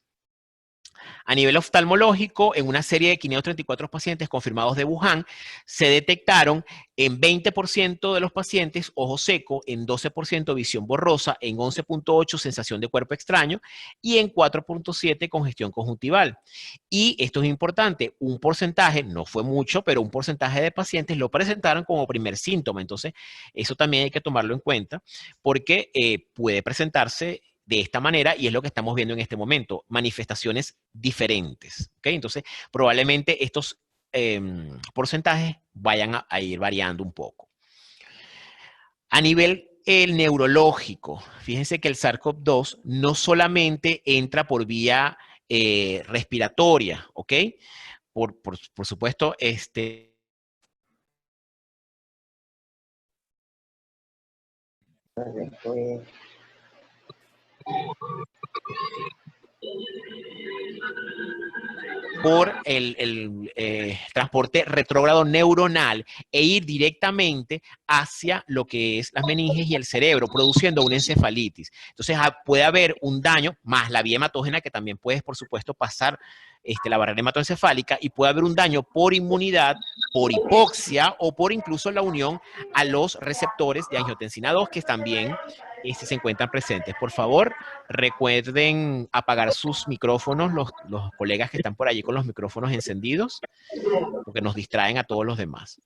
A nivel oftalmológico, en una serie de 534 pacientes confirmados de Wuhan, se detectaron en 20% de los pacientes ojo seco, en 12% visión borrosa, en 11.8% sensación de cuerpo extraño y en 4.7% congestión conjuntival. Y esto es importante, un porcentaje, no fue mucho, pero un porcentaje de pacientes lo presentaron como primer síntoma. Entonces, eso también hay que tomarlo en cuenta porque puede presentarse de esta manera y es lo que estamos viendo en este momento, manifestaciones diferentes. ¿Okay? Entonces, probablemente estos porcentajes vayan a ir variando un poco. A nivel neurológico, fíjense que el SARS-CoV-2 no solamente entra por vía respiratoria, ¿ok? Por supuesto, por el transporte retrógrado neuronal e ir directamente hacia lo que es las meninges y el cerebro, produciendo una encefalitis. Entonces, puede haber un daño, más la vía hematógena, que también puedes, por supuesto, pasar la barrera hematoencefálica, y puede haber un daño por inmunidad, por hipoxia o por incluso la unión a los receptores de angiotensina 2 que también se encuentran presentes. Por favor, recuerden apagar sus micrófonos, los colegas que están por allí con los micrófonos encendidos, porque nos distraen a todos los demás.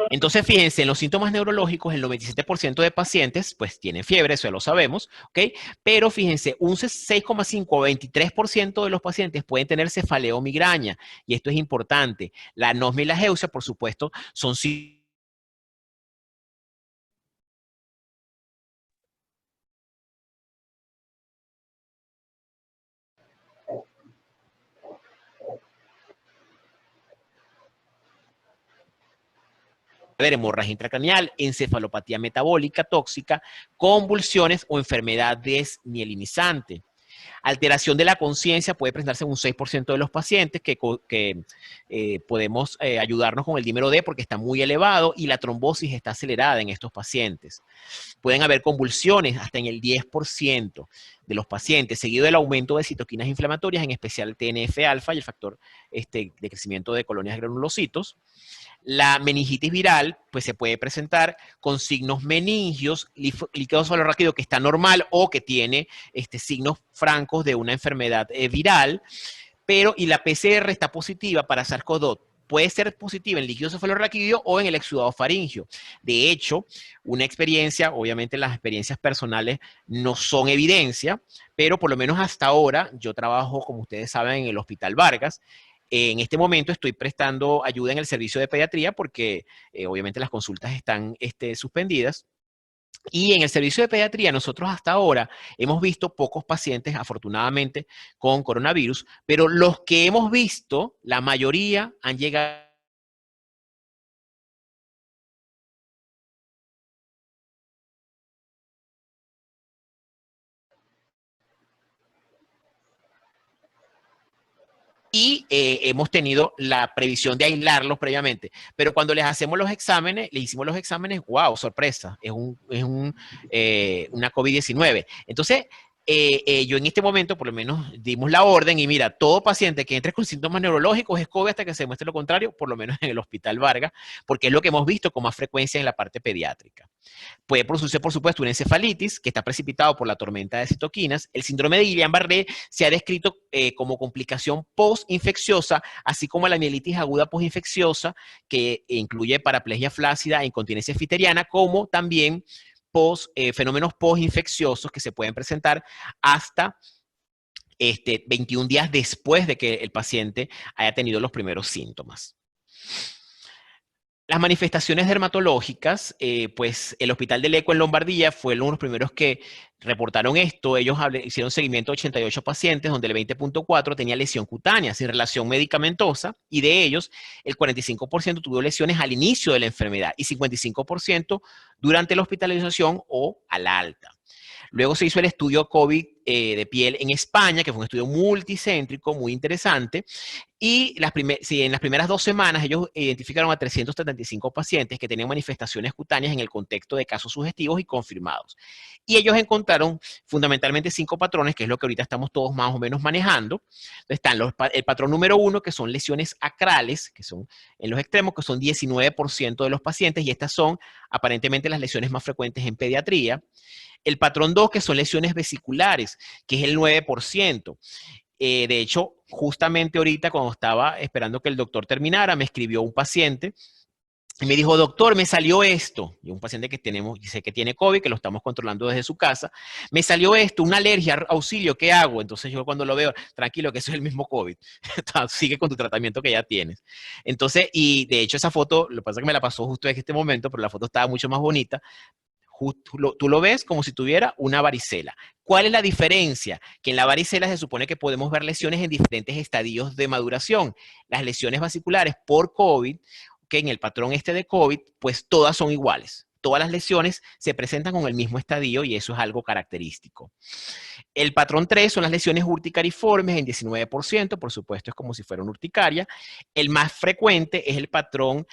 Entonces, fíjense, en los síntomas neurológicos, el 97% de pacientes pues tienen fiebre, eso ya lo sabemos, ¿ok? Pero fíjense, un 6,5 o 23% de los pacientes pueden tener cefalea o migraña, y esto es importante. La anosmia y la geusia, por supuesto, son hemorragia intracraneal, encefalopatía metabólica tóxica, convulsiones o enfermedad desmielinizante. Alteración de la conciencia puede presentarse en un 6% de los pacientes, que podemos ayudarnos con el dímero D porque está muy elevado y la trombosis está acelerada en estos pacientes. Pueden haber convulsiones hasta en el 10% de los pacientes, seguido del aumento de citoquinas inflamatorias, en especial el TNF-alfa y el factor de crecimiento de colonias de granulocitos. La meningitis viral pues se puede presentar con signos meningios, líquido cefalorraquídeo que está normal o que tiene signos francos de una enfermedad viral, y la PCR está positiva para SARS-CoV-2. Puede ser positiva en líquido cefalorraquídeo o en el exudado faríngeo. De hecho, una experiencia, obviamente las experiencias personales no son evidencia, pero por lo menos hasta ahora, yo trabajo, como ustedes saben, en el Hospital Vargas. En este momento estoy prestando ayuda en el servicio de pediatría porque obviamente las consultas están suspendidas. Y en el servicio de pediatría nosotros hasta ahora hemos visto pocos pacientes, afortunadamente, con coronavirus, pero los que hemos visto, la mayoría han llegado y hemos tenido la previsión de aislarlos previamente. Pero cuando les hacemos los exámenes, les hicimos los exámenes, wow, sorpresa, es una COVID-19. Entonces, yo en este momento, por lo menos, dimos la orden y mira, todo paciente que entre con síntomas neurológicos es COVID hasta que se demuestre lo contrario, por lo menos en el Hospital Vargas, porque es lo que hemos visto con más frecuencia en la parte pediátrica. Puede producirse, por supuesto, una encefalitis que está precipitado por la tormenta de citoquinas. El síndrome de Guillain-Barré se ha descrito como complicación postinfecciosa, así como la mielitis aguda postinfecciosa, que incluye paraplegia flácida e incontinencia effiteriana, como también fenómenos postinfecciosos que se pueden presentar hasta 21 días después de que el paciente haya tenido los primeros síntomas. Las manifestaciones dermatológicas, pues el Hospital del Eco en Lombardía fue uno de los primeros que reportaron esto. Ellos hicieron seguimiento a 88 pacientes, donde el 20.4 tenía lesión cutánea sin relación medicamentosa, y de ellos el 45% tuvo lesiones al inicio de la enfermedad y 55% durante la hospitalización o al alta. Luego se hizo el estudio COVID de piel en España, que fue un estudio multicéntrico, muy interesante. Y en las primeras 2 semanas ellos identificaron a 375 pacientes que tenían manifestaciones cutáneas en el contexto de casos sugestivos y confirmados. Y ellos encontraron fundamentalmente 5 patrones, que es lo que ahorita estamos todos más o menos manejando. Están el patrón número 1, que son lesiones acrales, que son en los extremos, que son 19% de los pacientes, y estas son aparentemente las lesiones más frecuentes en pediatría. El patrón 2, que son lesiones vesiculares, que es el 9%. De hecho, justamente ahorita cuando estaba esperando que el doctor terminara, me escribió un paciente Y me dijo, doctor, me salió esto. Y un paciente que tenemos, dice que tiene COVID, que lo estamos controlando desde su casa. Me salió esto, una alergia, auxilio, ¿qué hago? Entonces yo cuando lo veo, tranquilo, que eso es el mismo COVID. Sigue con tu tratamiento que ya tienes. Entonces, y de hecho esa foto, lo que pasa es que me la pasó justo en este momento, pero la foto estaba mucho más bonita. Tú lo ves como si tuviera una varicela. ¿Cuál es la diferencia? Que en la varicela se supone que podemos ver lesiones en diferentes estadios de maduración. Las lesiones vasculares por COVID, que en el patrón este de COVID, pues todas son iguales. Todas las lesiones se presentan con el mismo estadio y eso es algo característico. El patrón 3 son las lesiones urticariformes en 19%, por supuesto es como si fuera una urticaria. El más frecuente es el patrón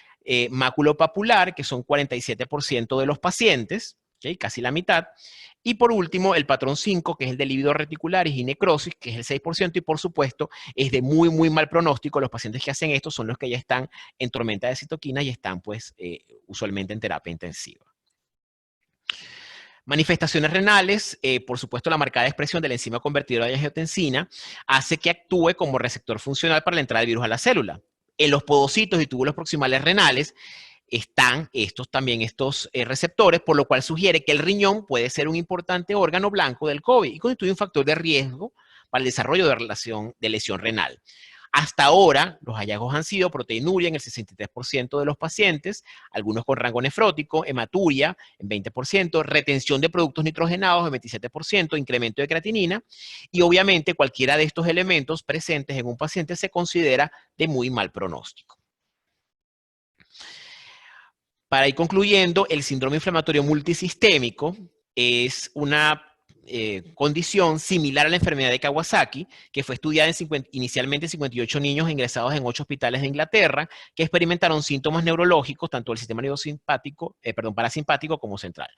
maculopapular, que son 47% de los pacientes, ¿okay? Casi la mitad. Y por último, el patrón 5, que es el de lívido reticularis y necrosis, que es el 6%, y por supuesto es de muy, muy mal pronóstico. Los pacientes que hacen esto son los que ya están en tormenta de citoquinas y están pues usualmente en terapia intensiva. Manifestaciones renales, por supuesto la marcada expresión de la enzima convertidora de angiotensina hace que actúe como receptor funcional para la entrada del virus a la célula. En los podocitos y túbulos proximales renales están estos receptores, por lo cual sugiere que el riñón puede ser un importante órgano blanco del COVID y constituye un factor de riesgo para el desarrollo de lesión renal. Hasta ahora, los hallazgos han sido proteinuria en el 63% de los pacientes, algunos con rango nefrótico, hematuria en 20%, retención de productos nitrogenados en 27%, incremento de creatinina, y obviamente cualquiera de estos elementos presentes en un paciente se considera de muy mal pronóstico. Para ir concluyendo, el síndrome inflamatorio multisistémico es una condición similar a la enfermedad de Kawasaki, que fue estudiada inicialmente en 58 niños ingresados en 8 hospitales de Inglaterra, que experimentaron síntomas neurológicos, tanto del sistema nervioso parasimpático como central.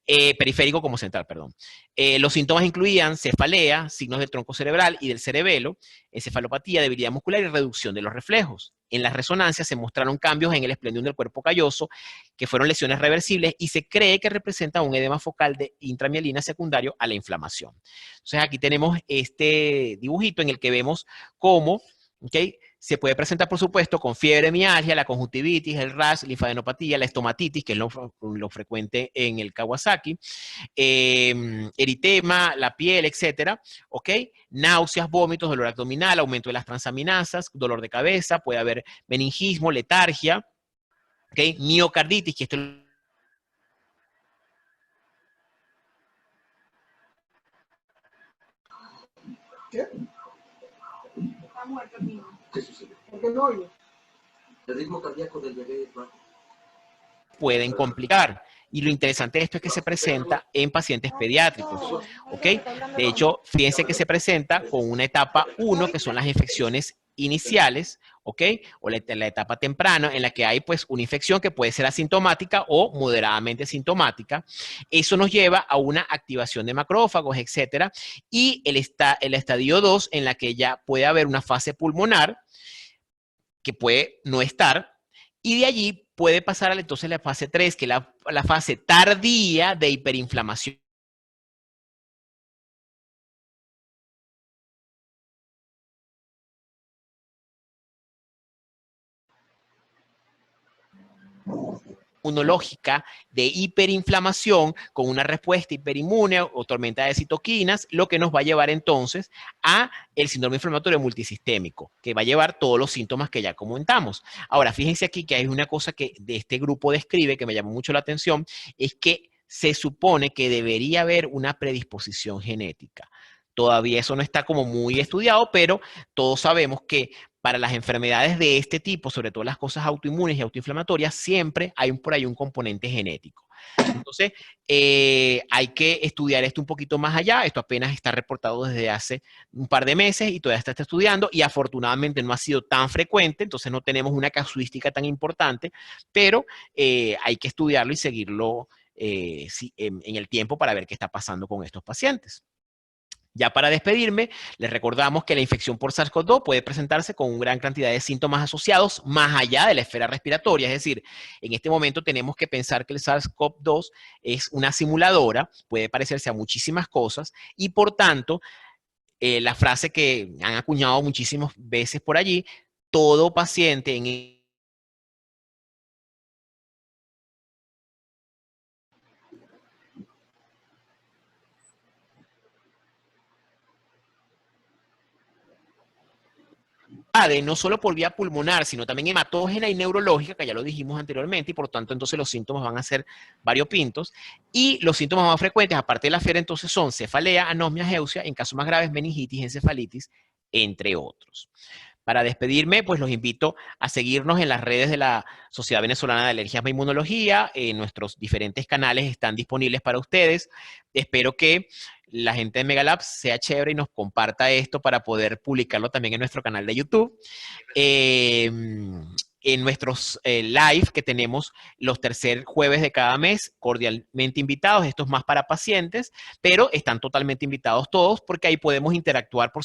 Periférico como central, perdón. Los síntomas incluían cefalea, signos del tronco cerebral y del cerebelo, encefalopatía, debilidad muscular y reducción de los reflejos. En las resonancias se mostraron cambios en el esplendium del cuerpo calloso, que fueron lesiones reversibles, y se cree que representa un edema focal de intramielina secundario a la inflamación. Entonces aquí tenemos este dibujito en el que vemos cómo, ¿okay? Se puede presentar, por supuesto, con fiebre, mialgia, la conjuntivitis, el rash, linfadenopatía, la estomatitis, que es lo frecuente en el Kawasaki, eritema, la piel, etcétera, ¿ok? Náuseas, vómitos, dolor abdominal, aumento de las transaminasas, dolor de cabeza, puede haber meningismo, letargia, ¿ok? Miocarditis, que esto ¿Qué? Está muerto el niño. ¿Qué sucede? ¿Por qué no oye? El ritmo cardíaco del bebé es bajo. Pueden complicar. Y lo interesante de esto es que se presenta en pacientes pediátricos, ¿ok? De hecho, fíjense que se presenta con una etapa 1, que son las infecciones iniciales, ¿ok? O la etapa temprana, en la que hay pues una infección que puede ser asintomática o moderadamente sintomática. Eso nos lleva a una activación de macrófagos, etcétera. Y el estadio 2, en la que ya puede haber una fase pulmonar, que puede no estar, y de allí puede pasar entonces la fase 3, que es la fase tardía de hiperinflamación. Inmunológica de hiperinflamación con una respuesta hiperinmune o tormenta de citoquinas, lo que nos va a llevar entonces a el síndrome inflamatorio multisistémico, que va a llevar todos los síntomas que ya comentamos. Ahora, fíjense aquí que hay una cosa que de este grupo describe que me llamó mucho la atención, es que se supone que debería haber una predisposición genética. Todavía eso no está como muy estudiado, pero todos sabemos que para las enfermedades de este tipo, sobre todo las cosas autoinmunes y autoinflamatorias, siempre hay por ahí un componente genético. Entonces, hay que estudiar esto un poquito más allá. Esto apenas está reportado desde hace un par de meses y todavía está estudiando, y afortunadamente no ha sido tan frecuente, entonces no tenemos una casuística tan importante, pero hay que estudiarlo y seguirlo en el tiempo para ver qué está pasando con estos pacientes. Ya para despedirme, les recordamos que la infección por SARS-CoV-2 puede presentarse con una gran cantidad de síntomas asociados más allá de la esfera respiratoria. Es decir, en este momento tenemos que pensar que el SARS-CoV-2 es una simuladora, puede parecerse a muchísimas cosas, y por tanto, la frase que han acuñado muchísimas veces por allí, todo paciente en no solo por vía pulmonar, sino también hematógena y neurológica, que ya lo dijimos anteriormente, y por lo tanto entonces los síntomas van a ser variopintos. Y los síntomas más frecuentes, aparte de la fiebre, entonces son cefalea, anosmia, geusia, en casos más graves, meningitis, encefalitis, entre otros. Para despedirme, pues los invito a seguirnos en las redes de la Sociedad Venezolana de Alergias e Inmunología. Nuestros diferentes canales están disponibles para ustedes. Espero que la gente de Megalabs sea chévere y nos comparta esto para poder publicarlo también en nuestro canal de YouTube. En nuestros live que tenemos los tercer jueves de cada mes, cordialmente invitados. Esto es más para pacientes, pero están totalmente invitados todos porque ahí podemos interactuar por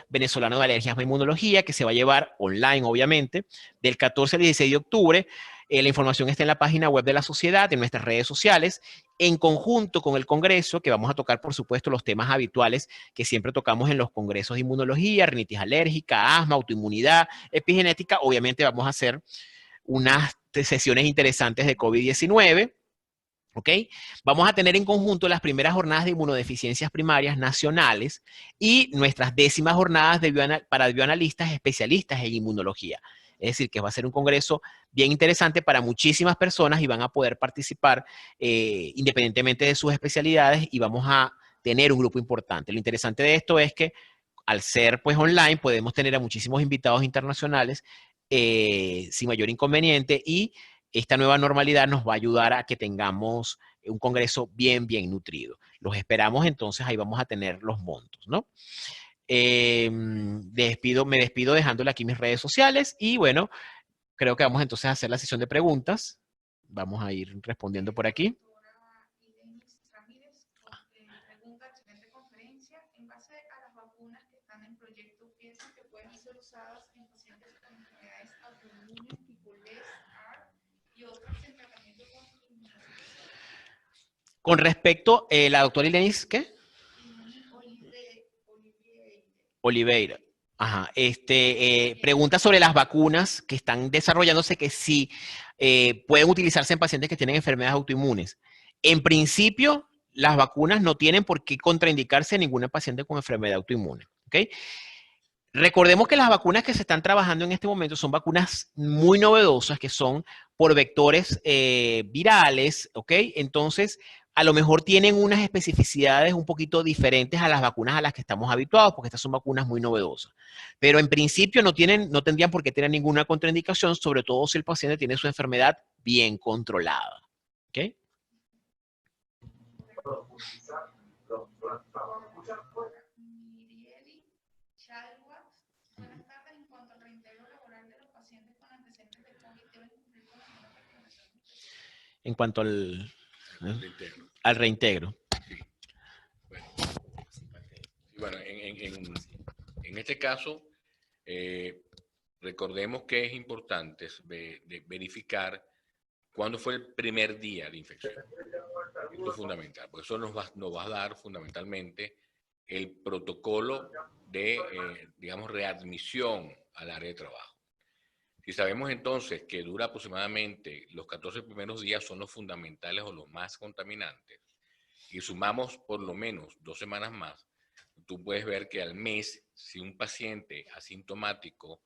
venezolano de alergias e inmunología, que se va a llevar online, obviamente, del 14 al 16 de octubre. La información está en la página web de la sociedad, en nuestras redes sociales, en conjunto con el congreso, que vamos a tocar, por supuesto, los temas habituales que siempre tocamos en los congresos de inmunología, rinitis alérgica, asma, autoinmunidad, epigenética. Obviamente vamos a hacer unas sesiones interesantes de COVID-19. ¿Ok? Vamos a tener en conjunto las primeras jornadas de inmunodeficiencias primarias nacionales y nuestras 10ª jornadas para bioanalistas especialistas en inmunología. Es decir, que va a ser un congreso bien interesante para muchísimas personas y van a poder participar independientemente de sus especialidades y vamos a tener un grupo importante. Lo interesante de esto es que al ser pues online podemos tener a muchísimos invitados internacionales sin mayor inconveniente y esta nueva normalidad nos va a ayudar a que tengamos un congreso bien nutrido. Los esperamos, entonces ahí vamos a tener los montos, ¿no? Me despido dejándole aquí mis redes sociales y bueno, creo que vamos entonces a hacer la sesión de preguntas. Vamos a ir respondiendo por aquí. En base a las vacunas que están en proyecto, ¿piensan que pueden ser usadas en pacientes con enfermedades autoinmunes tipo LES-R y otras en tratamiento con inmunosupresores? Con respecto, la doctora Ilenis, ¿qué? Oliveira. Ajá. Pregunta sobre las vacunas que están desarrollándose que sí pueden utilizarse en pacientes que tienen enfermedades autoinmunes. En principio, las vacunas no tienen por qué contraindicarse en ninguna paciente con enfermedad autoinmune. ¿Ok? Recordemos que las vacunas que se están trabajando en este momento son vacunas muy novedosas, que son por vectores virales, ¿ok? Entonces, a lo mejor tienen unas especificidades un poquito diferentes a las vacunas a las que estamos habituados, porque estas son vacunas muy novedosas. Pero en principio no tendrían por qué tener ninguna contraindicación, sobre todo si el paciente tiene su enfermedad bien controlada, ¿ok? Buenas tardes. En cuanto al reintegro laboral de los pacientes con antecedentes de COVID, ¿deben cumplir con alguna recomendación? En cuanto al reintegro. Sí. Bueno, en este caso, recordemos que es importante verificar cuándo fue el primer día de infección. Esto es fundamental, porque eso nos va a dar fundamentalmente el protocolo de, digamos, readmisión al área de trabajo. Si sabemos entonces que dura aproximadamente los 14 primeros días son los fundamentales o los más contaminantes, y sumamos por lo menos 2 semanas más, tú puedes ver que al mes, si un paciente asintomático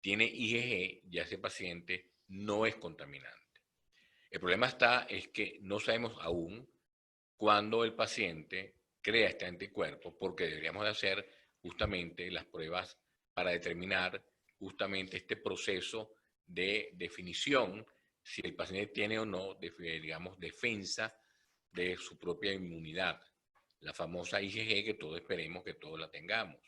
tiene IgG, ya ese paciente no es contaminante. El problema es que no sabemos aún cuándo el paciente crea este anticuerpo, porque deberíamos de hacer justamente las pruebas para determinar justamente este proceso de definición, si el paciente tiene o no, digamos, defensa de su propia inmunidad, la famosa IgG que todos esperemos que todos la tengamos.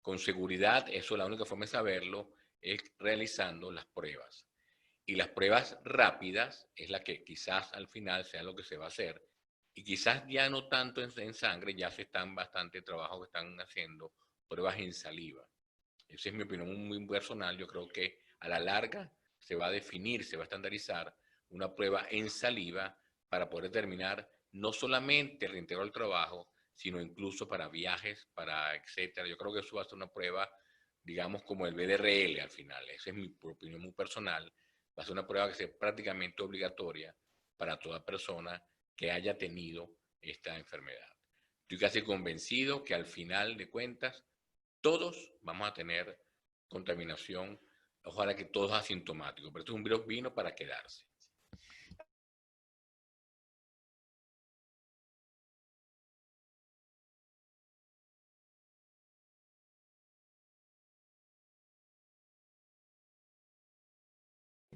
Con seguridad, eso la única forma de saberlo es realizando las pruebas. Y las pruebas rápidas es la que quizás al final sea lo que se va a hacer. Y quizás ya no tanto en sangre, ya se están bastante trabajo que están haciendo pruebas en saliva. Esa es mi opinión muy personal. Yo creo que a la larga se va a definir, se va a estandarizar una prueba en saliva para poder determinar no solamente el reintegro al trabajo, sino incluso para viajes, para etcétera. Yo creo que eso va a ser una prueba, digamos, como el BDRL al final. Esa es mi opinión muy personal, Va a ser una prueba que sea prácticamente obligatoria para toda persona que haya tenido esta enfermedad. Estoy casi convencido que al final de cuentas todos vamos a tener contaminación, ojalá que todos asintomáticos, pero este es un virus vino para quedarse.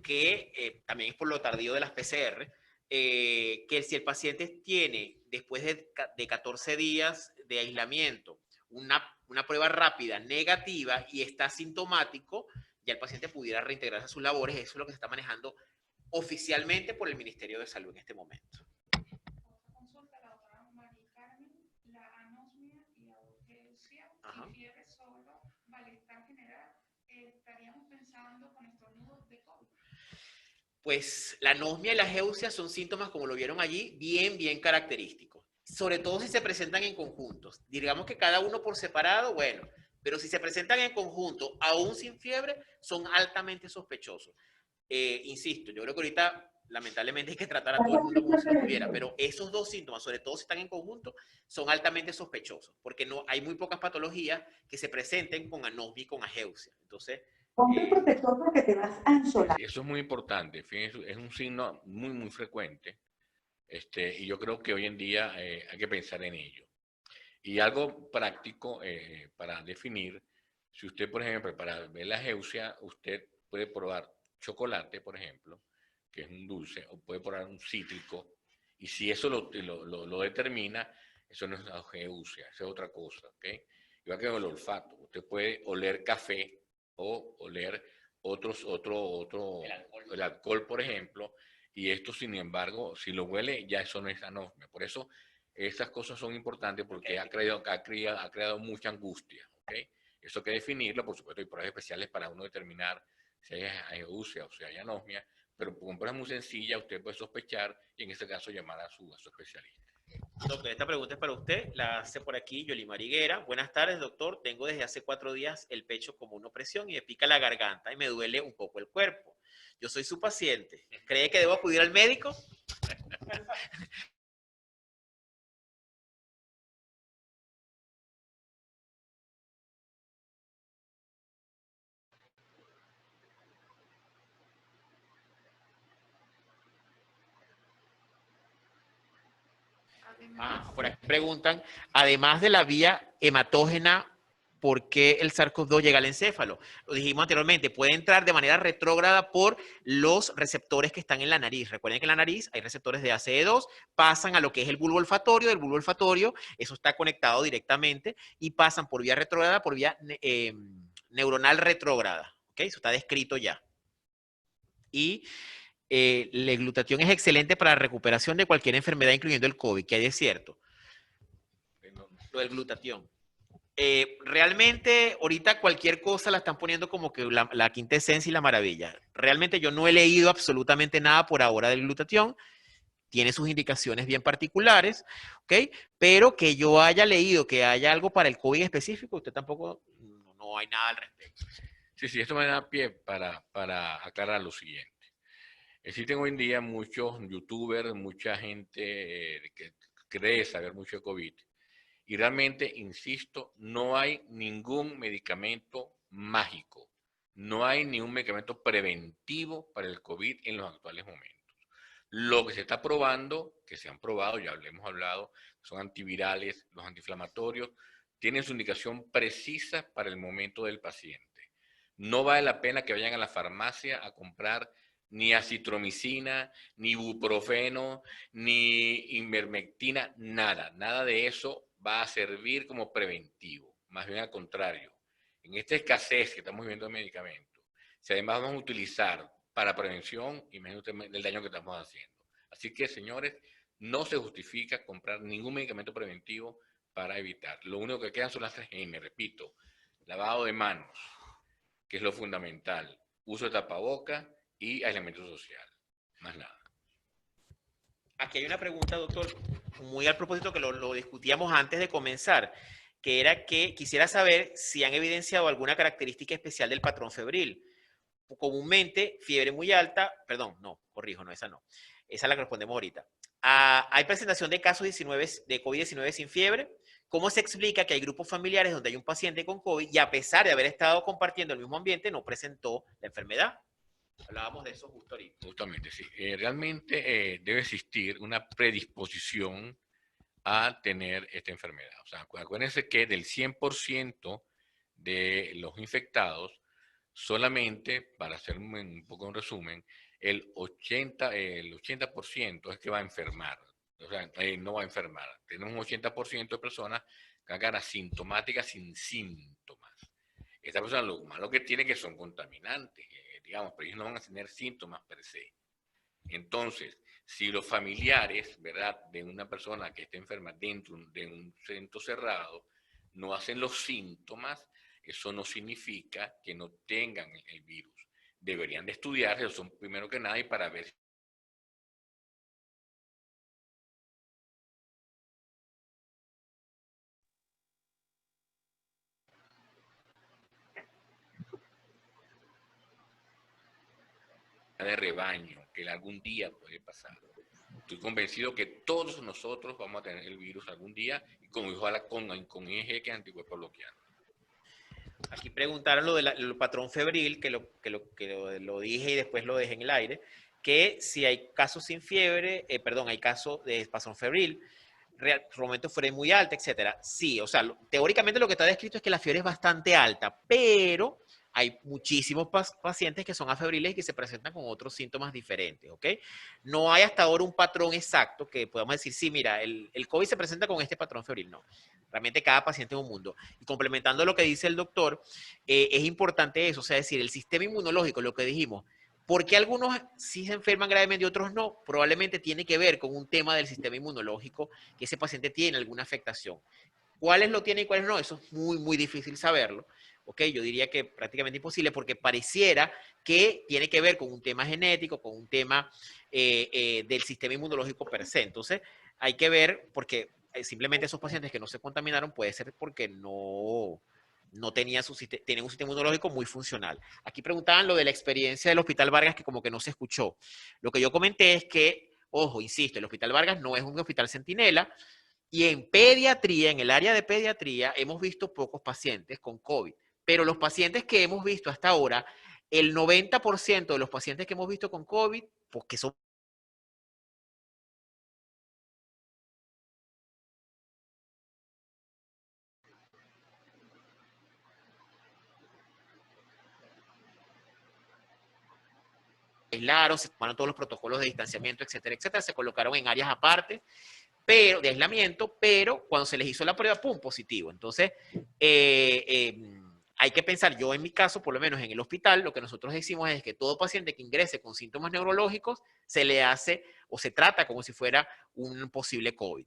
Que también es por lo tardío de las PCR, que si el paciente tiene, después de 14 días de aislamiento, una prueba rápida negativa y está sintomático, ya el paciente pudiera reintegrarse a sus labores. Eso es lo que se está manejando oficialmente por el Ministerio de Salud en este momento. Consulta la doctora María Carmen, la anosmia y la urgencia, y fiebre solo, malestar general, estaríamos pensando con estornudos de COVID. Pues la anosmia y la geusia son síntomas, como lo vieron allí, bien característicos. Sobre todo si se presentan en conjuntos. Digamos que cada uno por separado, bueno, pero si se presentan en conjunto, aún sin fiebre, son altamente sospechosos. Insisto, yo creo que ahorita, lamentablemente, hay que tratar a todo el mundo como si lo tuviera, pero esos dos síntomas, sobre todo si están en conjunto, son altamente sospechosos, porque no, hay muy pocas patologías que se presenten con anosmia y con ageusia. Entonces, ponte un protector porque te vas a ensolar. Eso es muy importante, fíjense, es un signo muy frecuente, y yo creo que hoy en día hay que pensar en ello. Y algo práctico para definir, si usted, por ejemplo, para ver la geusia, usted puede probar chocolate, por ejemplo, que es un dulce, o puede probar un cítrico, y si eso lo determina, eso no es la geusia, eso es otra cosa, ¿ok? Igual que el olfato, usted puede oler café o oler el alcohol, por ejemplo, y esto, sin embargo, si lo huele, ya eso no es anosmia. Por eso, esas cosas son importantes porque ha creado mucha angustia, ¿ok? Eso hay que definirlo, por supuesto, hay pruebas especiales para uno determinar si hay ageusia o si hay anosmia, pero con pruebas muy sencillas usted puede sospechar y en este caso llamar a su especialista. Doctor, esta pregunta es para usted, la hace por aquí Yolimar Higuera. Buenas tardes, doctor. Tengo desde hace 4 días el pecho como una opresión y me pica la garganta y me duele un poco el cuerpo. Yo soy su paciente. ¿Cree que debo acudir al médico? Por aquí preguntan, además de la vía hematógena, ¿por qué el SARS-CoV-2 llega al encéfalo? Lo dijimos anteriormente, puede entrar de manera retrógrada por los receptores que están en la nariz. Recuerden que en la nariz hay receptores de ACE2, pasan a lo que es el bulbo olfatorio, del bulbo olfatorio, eso está conectado directamente, y pasan por vía retrógrada, por vía neuronal retrógrada. ¿Ok? Eso está descrito ya. Y la glutatión es excelente para la recuperación de cualquier enfermedad, incluyendo el COVID, que hay de cierto. Lo del glutatión. Realmente, ahorita cualquier cosa la están poniendo como que la quinta esencia y la maravilla. Realmente yo no he leído absolutamente nada por ahora del glutatión. Tiene sus indicaciones bien particulares, ¿ok? Pero que yo haya leído que haya algo para el COVID específico, usted tampoco, no hay nada al respecto. Sí, esto me da pie para aclarar lo siguiente. Existen hoy en día muchos youtubers, mucha gente que cree saber mucho de COVID. Y realmente, insisto, no hay ningún medicamento mágico. No hay ningún medicamento preventivo para el COVID en los actuales momentos. Lo que se está probando, que se han probado, ya hemos hablado, son antivirales, los antiinflamatorios, tienen su indicación precisa para el momento del paciente. No vale la pena que vayan a la farmacia a comprar ni acitromicina, ni ibuprofeno, ni ivermectina, nada de eso va a servir como preventivo, más bien al contrario. En esta escasez que estamos viviendo de medicamentos, si además vamos a utilizar para prevención, imagínate el daño que estamos haciendo. Así que, señores, no se justifica comprar ningún medicamento preventivo para evitar. Lo único que quedan son las 3M, repito, lavado de manos, que es lo fundamental, uso de tapabocas y aislamiento social, más nada. Aquí hay una pregunta, doctor, muy al propósito que lo discutíamos antes de comenzar, que era que quisiera saber si han evidenciado alguna característica especial del patrón febril. comúnmente fiebre muy alta, perdón, no, corrijo, no, esa no. Esa es la que respondemos ahorita. Hay presentación de casos de COVID-19 sin fiebre. ¿Cómo se explica que hay grupos familiares donde hay un paciente con COVID y a pesar de haber estado compartiendo el mismo ambiente, no presentó la enfermedad? Hablábamos de eso justo ahorita. Justamente, sí. Realmente debe existir una predisposición a tener esta enfermedad. O sea, acuérdense que del 100% de los infectados, solamente, para hacer un poco un resumen, el 80% es que va a enfermar. O sea, no va a enfermar. Tenemos un 80% de personas que hagan asintomáticas sin síntomas. Estas personas lo malo que tienen que son contaminantes, digamos, pero ellos no van a tener síntomas per se. Entonces, si los familiares, ¿verdad?, de una persona que esté enferma dentro de un centro cerrado no hacen los síntomas, eso no significa que no tengan el virus. Deberían de estudiarse, son primero que nada, y para ver de rebaño, que algún día puede pasar. Estoy convencido que todos nosotros vamos a tener el virus algún día, y con IgG, que es anticuerpo bloqueado. Aquí preguntaron lo del patrón febril, que lo dije y después lo dejé en el aire, que si hay casos sin fiebre, perdón, hay casos de patrón febril, momento fiebre muy alta, etcétera. Sí, o sea, teóricamente lo que está descrito es que la fiebre es bastante alta, pero hay muchísimos pacientes que son afebriles y que se presentan con otros síntomas diferentes, ¿ok? No hay hasta ahora un patrón exacto que podamos decir, sí, mira, el COVID se presenta con este patrón febril, no. Realmente cada paciente es un mundo. Y complementando lo que dice el doctor, es importante eso, o sea, es decir, el sistema inmunológico, lo que dijimos, ¿por qué algunos sí se enferman gravemente y otros no? Probablemente tiene que ver con un tema del sistema inmunológico, que ese paciente tiene alguna afectación. ¿Cuáles lo tienen y cuáles no? Eso es muy, muy difícil saberlo. ¿Ok? Yo diría que prácticamente imposible porque pareciera que tiene que ver con un tema genético, con un tema del sistema inmunológico per se. Entonces, hay que ver porque simplemente esos pacientes que no se contaminaron puede ser porque no tenían tienen un sistema inmunológico muy funcional. Aquí preguntaban lo de la experiencia del Hospital Vargas que como que no se escuchó. Lo que yo comenté es que, ojo, insisto, el Hospital Vargas no es un hospital centinela, y en pediatría, en el área de pediatría, hemos visto pocos pacientes con COVID. Pero los pacientes que hemos visto hasta ahora, el 90% de los pacientes que hemos visto con COVID, porque son aislaron, se tomaron todos los protocolos de distanciamiento, etcétera, etcétera, se colocaron en áreas aparte, pero de aislamiento, pero cuando se les hizo la prueba, ¡pum!, positivo. Entonces, hay que pensar, yo en mi caso, por lo menos en el hospital, lo que nosotros decimos es que todo paciente que ingrese con síntomas neurológicos se le hace o se trata como si fuera un posible COVID.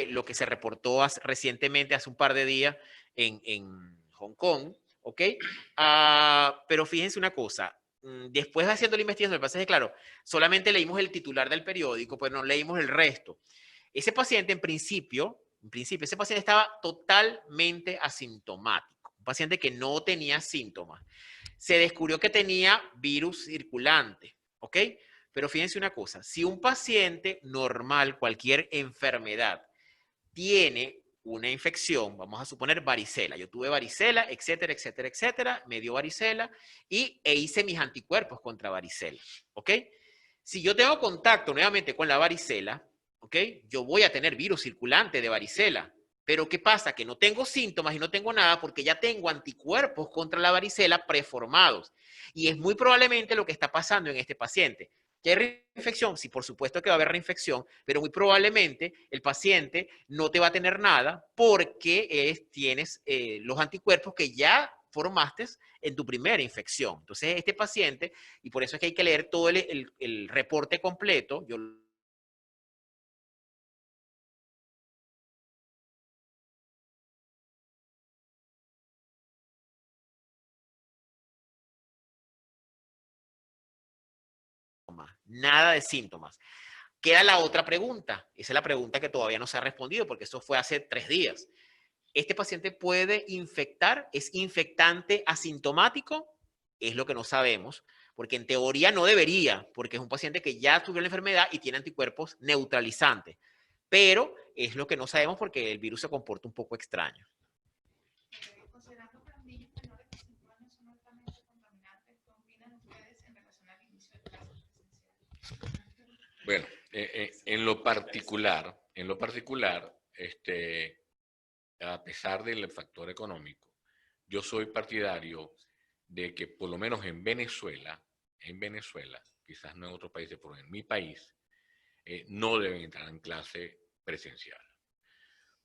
Lo que se reportó recientemente, hace un par de días, en Hong Kong, ¿ok? Pero fíjense una cosa, después de haciendo la investigación, el paciente, claro, solamente leímos el titular del periódico, pero no leímos el resto. Ese paciente, en principio, ese paciente estaba totalmente asintomático, un paciente que no tenía síntomas. Se descubrió que tenía virus circulante, ¿ok? Pero fíjense una cosa, si un paciente normal, cualquier enfermedad, tiene una infección, vamos a suponer varicela, yo tuve varicela, etcétera, etcétera, etcétera, me dio varicela e hice mis anticuerpos contra varicela, ¿ok? Si yo tengo contacto nuevamente con la varicela, ¿ok? Yo voy a tener virus circulante de varicela, pero ¿qué pasa? Que no tengo síntomas y no tengo nada porque ya tengo anticuerpos contra la varicela preformados. Y es muy probablemente lo que está pasando en este paciente. ¿Que hay reinfección? Sí, por supuesto que va a haber reinfección, pero muy probablemente el paciente no te va a tener nada porque tienes los anticuerpos que ya formaste en tu primera infección. Entonces, este paciente, y por eso es que hay que leer todo el reporte completo, yo síntomas, nada de síntomas. Queda la otra pregunta, esa es la pregunta que todavía no se ha respondido porque eso fue hace 3 días. ¿Este paciente puede infectar? ¿Es infectante asintomático? Es lo que no sabemos, porque en teoría no debería, porque es un paciente que ya tuvo la enfermedad y tiene anticuerpos neutralizantes. Pero es lo que no sabemos porque el virus se comporta un poco extraño. Considerando que los niños menores de 5 años son altamente contaminantes, ¿qué opinan ustedes en relación al inicio de clases presenciales? Bueno, en lo particular, a pesar del factor económico, yo soy partidario de que por lo menos en Venezuela, quizás no en otros países, pero en mi país, no deben entrar en clase presencial.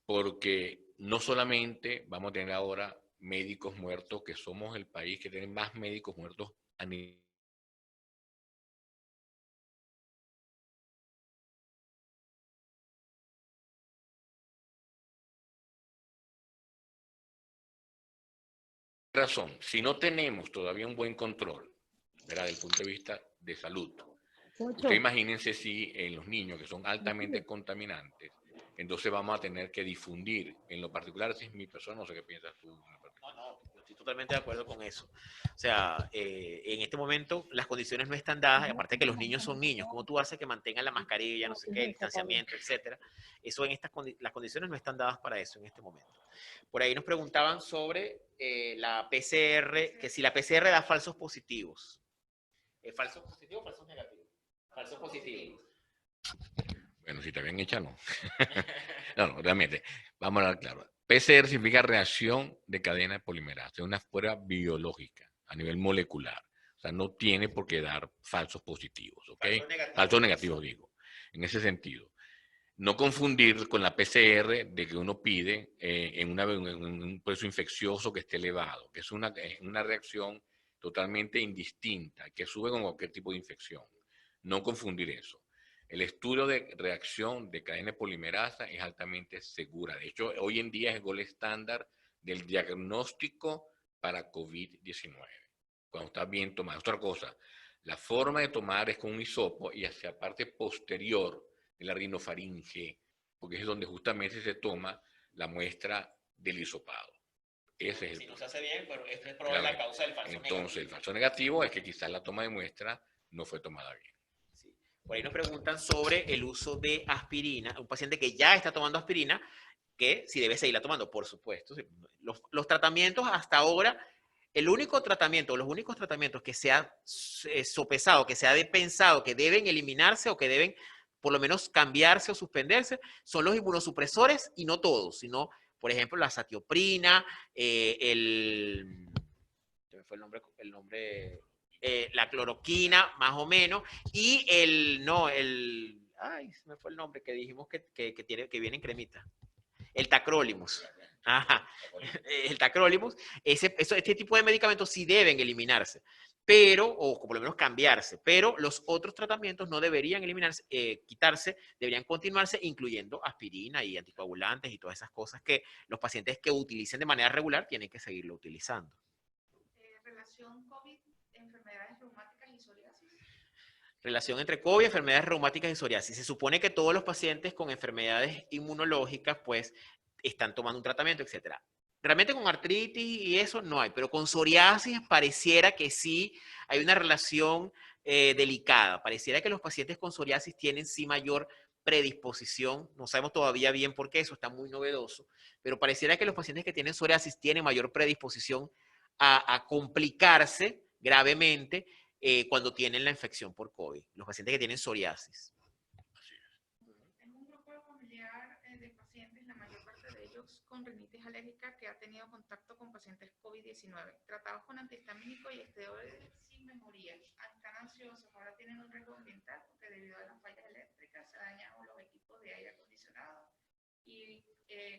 Porque no solamente vamos a tener ahora médicos muertos, que somos el país que tiene más médicos muertos a nivel razón, si no tenemos todavía un buen control, ¿verdad? Desde el punto de vista de salud, ustedes imagínense si en los niños que son altamente contaminantes, entonces vamos a tener que difundir, en lo particular, si es mi persona, no sé qué piensas tú. No, yo estoy totalmente de acuerdo con eso. O sea, en este momento las condiciones no están dadas, y aparte que los niños son niños, ¿cómo tú haces que mantengan la mascarilla, no sé qué, el distanciamiento, etcétera? Eso las condiciones no están dadas para eso en este momento. Por ahí nos preguntaban sobre la PCR, que si la PCR da falsos positivos. ¿Falsos positivos o falsos negativos? Falsos positivos. Bueno, si te habían hecho, no. No, realmente, vamos a hablar claro. PCR significa reacción de cadena de polimerasa, es una prueba biológica a nivel molecular. O sea, no tiene por qué dar falsos positivos, ¿ok? Falsos negativos, digo. En ese sentido. No confundir con la PCR de que uno pide en un proceso infeccioso que esté elevado, que es una reacción totalmente indistinta, que sube con cualquier tipo de infección. No confundir eso. El estudio de reacción de cadena de polimerasa es altamente segura. De hecho, hoy en día es el gol estándar del diagnóstico para COVID-19. Cuando está bien tomado. Otra cosa, la forma de tomar es con un hisopo y hacia la parte posterior de la rinofaringe, porque es donde justamente se toma la muestra del hisopado. Ese es si no se hace bien, pero esto es probable la causa del falso negativo. Entonces, el falso negativo es que quizás la toma de muestra no fue tomada bien. Sí. Por ahí nos preguntan sobre el uso de aspirina. Un paciente que ya está tomando aspirina, que si debe seguirla tomando, por supuesto. Los tratamientos hasta ahora, los únicos tratamientos que se ha sopesado, que se ha pensado que deben eliminarse o que deben por lo menos cambiarse o suspenderse, son los inmunosupresores y no todos, sino, por ejemplo, la zatioprina, la cloroquina, más o menos, y ay, se me fue el nombre que dijimos que viene en cremita. El tacrolimus. Ajá. El tacrolimus. Este tipo de medicamentos sí deben eliminarse, o por lo menos cambiarse, pero los otros tratamientos no deberían eliminarse, quitarse, deberían continuarse, incluyendo aspirina y anticoagulantes y todas esas cosas que los pacientes que utilicen de manera regular tienen que seguirlo utilizando. Relación COVID, enfermedades reumáticas y psoriasis. Relación entre COVID, enfermedades reumáticas y psoriasis. Se supone que todos los pacientes con enfermedades inmunológicas, pues, están tomando un tratamiento, etc. Realmente con artritis y eso no hay, pero con psoriasis pareciera que sí hay una relación delicada. Pareciera que los pacientes con psoriasis tienen sí mayor predisposición. No sabemos todavía bien por qué, eso está muy novedoso, pero pareciera que los pacientes que tienen psoriasis tienen mayor predisposición a complicarse gravemente cuando tienen la infección por COVID, los pacientes que tienen psoriasis. En un grupo familiar de pacientes, la mayor parte de ellos con rinitis alérgica que ha tenido contacto con pacientes COVID-19, tratados con antihistamínicos y esteroides sin mejoría. Están ansiosos, ahora tienen un riesgo ambiental porque debido a las fallas eléctricas se dañan los equipos de aire acondicionado y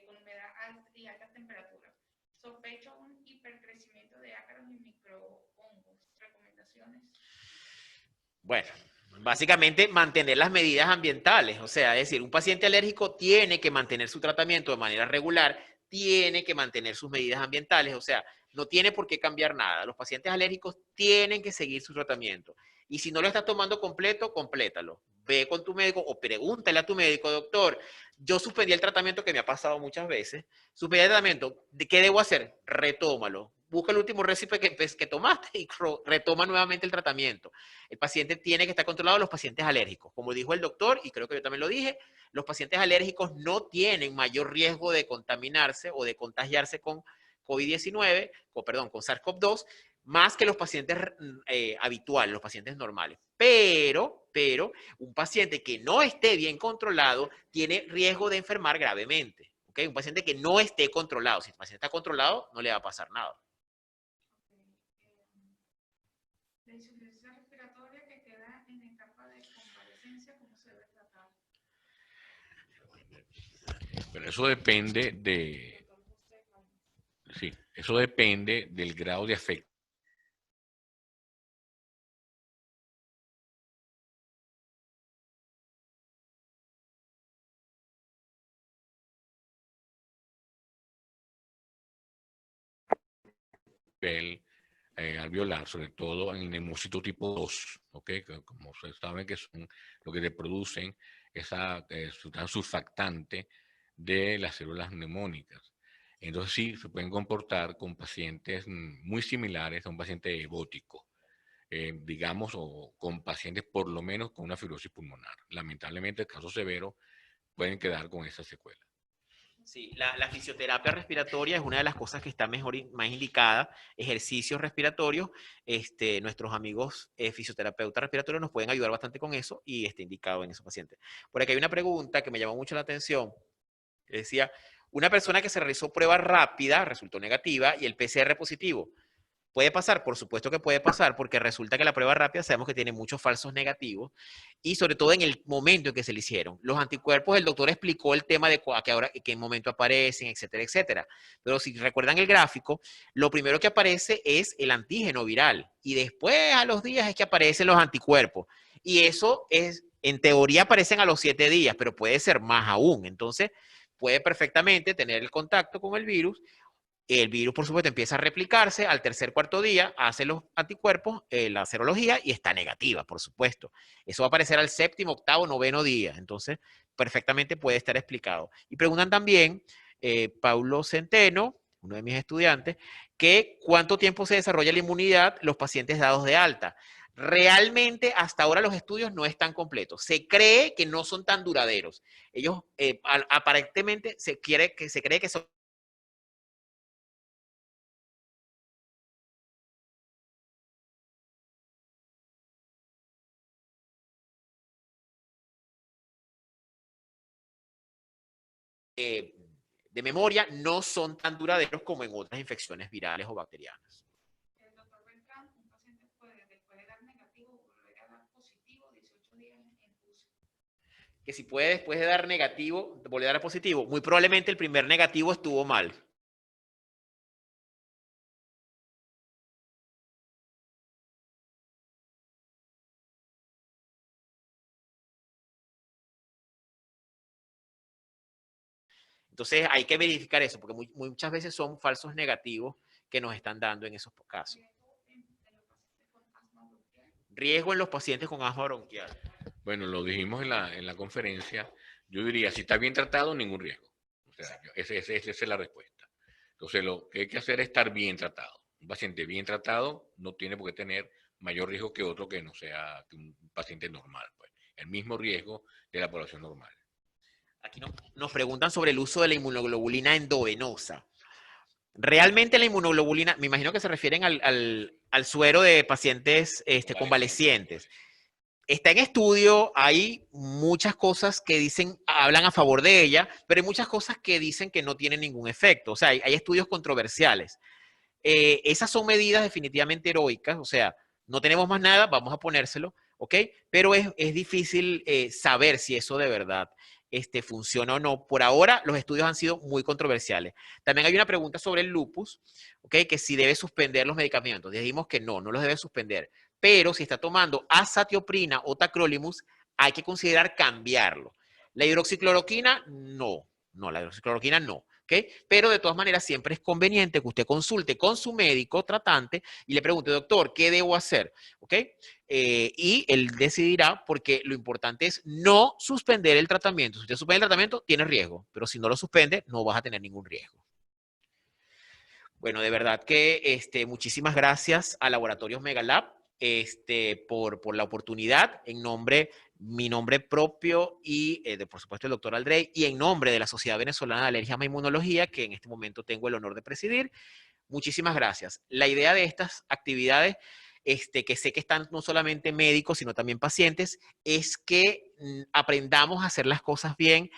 con humedad alta y altas temperaturas. Sospecho un hipercrecimiento de ácaros y microhongos. ¿Recomendaciones? Bueno, básicamente mantener las medidas ambientales. O sea, es decir, un paciente alérgico tiene que mantener su tratamiento de manera regular, tiene que mantener sus medidas ambientales. O sea, no tiene por qué cambiar nada. Los pacientes alérgicos tienen que seguir su tratamiento. Y si no lo estás tomando completo, complétalo. Ve con tu médico o pregúntale a tu médico, doctor, yo suspendí el tratamiento que me ha pasado muchas veces. Suspendí el tratamiento, ¿qué debo hacer? Retómalo. Busca el último récipe que tomaste y retoma nuevamente el tratamiento. El paciente tiene que estar controlado, los pacientes alérgicos. Como dijo el doctor, y creo que yo también lo dije, los pacientes alérgicos no tienen mayor riesgo de contaminarse o de contagiarse con COVID-19, perdón, con SARS-CoV-2, más que los pacientes habituales, los pacientes normales. Pero un paciente que no esté bien controlado tiene riesgo de enfermar gravemente. ¿Okay? Un paciente que no esté controlado. Si el paciente está controlado, no le va a pasar nada. La insuficiencia respiratoria que queda en etapa de convalecencia, ¿cómo se debe tratar? Pero eso depende de... Sí, eso depende del grado de afectación. Alveolar, sobre todo en el neumocito tipo 2, ¿okay? Como ustedes saben que son lo que reproducen esa sustancia surfactante de las células neumónicas. Entonces sí, se pueden comportar con pacientes muy similares a un paciente ebótico, digamos, o con pacientes por lo menos con una fibrosis pulmonar. Lamentablemente, en caso severo, pueden quedar con esa secuela. Sí, la fisioterapia respiratoria es una de las cosas que está mejor, más indicada. Ejercicios respiratorios, nuestros amigos fisioterapeutas respiratorios nos pueden ayudar bastante con eso y está indicado en esos pacientes. Por aquí hay una pregunta que me llamó mucho la atención, que decía, una persona que se realizó prueba rápida resultó negativa y el PCR positivo. ¿Puede pasar? Por supuesto que puede pasar, porque resulta que la prueba rápida sabemos que tiene muchos falsos negativos y sobre todo en el momento en que se le hicieron. Los anticuerpos, el doctor explicó el tema de qué momento aparecen, etcétera, etcétera. Pero si recuerdan el gráfico, lo primero que aparece es el antígeno viral y después a los días es que aparecen los anticuerpos. Y eso es, en teoría aparecen a los 7 días, pero puede ser más aún. Entonces, puede perfectamente tener el contacto con el virus. El virus, por supuesto, empieza a replicarse al tercer, cuarto día, hace los anticuerpos, la serología y está negativa, por supuesto. Eso va a aparecer al séptimo, octavo, noveno día. Entonces, perfectamente puede estar explicado. Y preguntan también, Paulo Centeno, uno de mis estudiantes, que cuánto tiempo se desarrolla la inmunidad los pacientes dados de alta. Realmente, hasta ahora los estudios no están completos. Se cree que no son tan duraderos. Ellos, aparentemente, se cree que son de memoria no son tan duraderos como en otras infecciones virales o bacterianas. El doctor Beltrán, un paciente puede, después de dar negativo, volver a dar positivo 18 días en UCI. Que si puede después de dar negativo, volver a dar positivo. Muy probablemente el primer negativo estuvo mal. Entonces hay que verificar eso, porque muchas veces son falsos negativos que nos están dando en esos casos. Riesgo en los pacientes con asma bronquial. Bueno, lo dijimos en la conferencia. Yo diría, si está bien tratado, ningún riesgo. O sea, esa es la respuesta. Entonces, lo que hay que hacer es estar bien tratado. Un paciente bien tratado no tiene por qué tener mayor riesgo que otro que no sea que un paciente normal. Pues. El mismo riesgo de la población normal. Aquí nos preguntan sobre el uso de la inmunoglobulina endovenosa. Realmente la inmunoglobulina, me imagino que se refieren al suero de pacientes convalecientes. Está en estudio, hay muchas cosas que dicen, hablan a favor de ella, pero hay muchas cosas que dicen que no tienen ningún efecto. O sea, hay estudios controversiales. Esas son medidas definitivamente heroicas, o sea, no tenemos más nada, vamos a ponérselo, ¿ok? Pero es difícil saber si eso de verdad funciona o no. Por ahora, los estudios han sido muy controversiales. También hay una pregunta sobre el lupus, ¿ok? Que si debe suspender los medicamentos. Dijimos que no los debe suspender. Pero si está tomando azatioprina o tacrolimus, hay que considerar cambiarlo. La hidroxicloroquina, no, la hidroxicloroquina no. ¿ok? Pero de todas maneras siempre es conveniente que usted consulte con su médico tratante y le pregunte, doctor, ¿qué debo hacer? ¿Ok? Y él decidirá, porque lo importante es no suspender el tratamiento. Si usted suspende el tratamiento, tiene riesgo, pero si no lo suspende, no vas a tener ningún riesgo. Bueno, de verdad que muchísimas gracias a Laboratorios Megalab por la oportunidad, mi nombre propio y, por supuesto, el doctor Aldrey, y en nombre de la Sociedad Venezolana de Alergia e Inmunología, que en este momento tengo el honor de presidir. Muchísimas gracias. La idea de estas actividades, que sé que están no solamente médicos, sino también pacientes, es que aprendamos a hacer las cosas bien,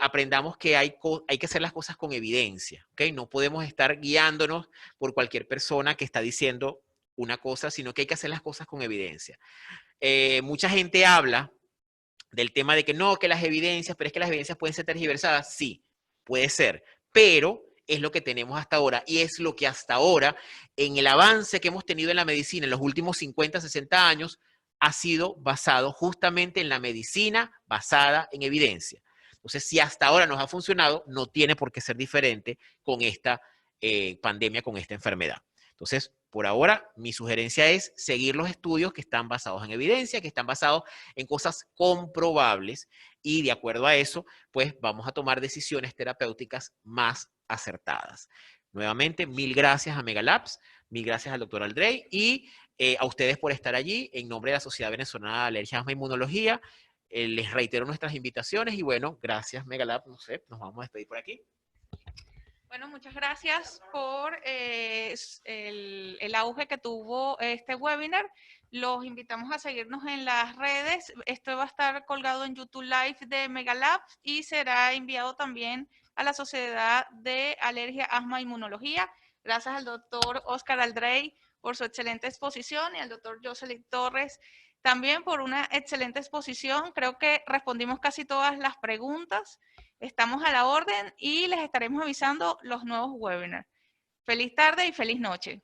aprendamos que hay que hacer las cosas con evidencia, ¿ok? No podemos estar guiándonos por cualquier persona que está diciendo una cosa, sino que hay que hacer las cosas con evidencia. Mucha gente habla del tema de que no, que las evidencias, pero es que las evidencias pueden ser tergiversadas. Sí, puede ser, pero es lo que tenemos hasta ahora y es lo que hasta ahora, en el avance que hemos tenido en la medicina en los últimos 50, 60 años, ha sido basado justamente en la medicina basada en evidencia. Entonces, si hasta ahora nos ha funcionado, no tiene por qué ser diferente con esta pandemia, con esta enfermedad. Entonces, por ahora, mi sugerencia es seguir los estudios que están basados en evidencia, que están basados en cosas comprobables, y de acuerdo a eso, pues vamos a tomar decisiones terapéuticas más acertadas. Nuevamente, mil gracias a Megalabs, mil gracias al doctor Aldrey y a ustedes por estar allí. En nombre de la Sociedad Venezolana de Alergia, Asma e Inmunología, les reitero nuestras invitaciones y bueno, gracias Megalabs, no sé, nos vamos a despedir por aquí. Bueno, muchas gracias por el auge que tuvo este webinar. Los invitamos a seguirnos en las redes. Esto va a estar colgado en YouTube Live de Megalabs y será enviado también a la Sociedad de Alergia, Asma e Inmunología. Gracias al doctor Oscar Aldrey por su excelente exposición y al doctor Jocelyn Torres también por una excelente exposición. Creo que respondimos casi todas las preguntas. Estamos a la orden y les estaremos avisando los nuevos webinars. Feliz tarde y feliz noche.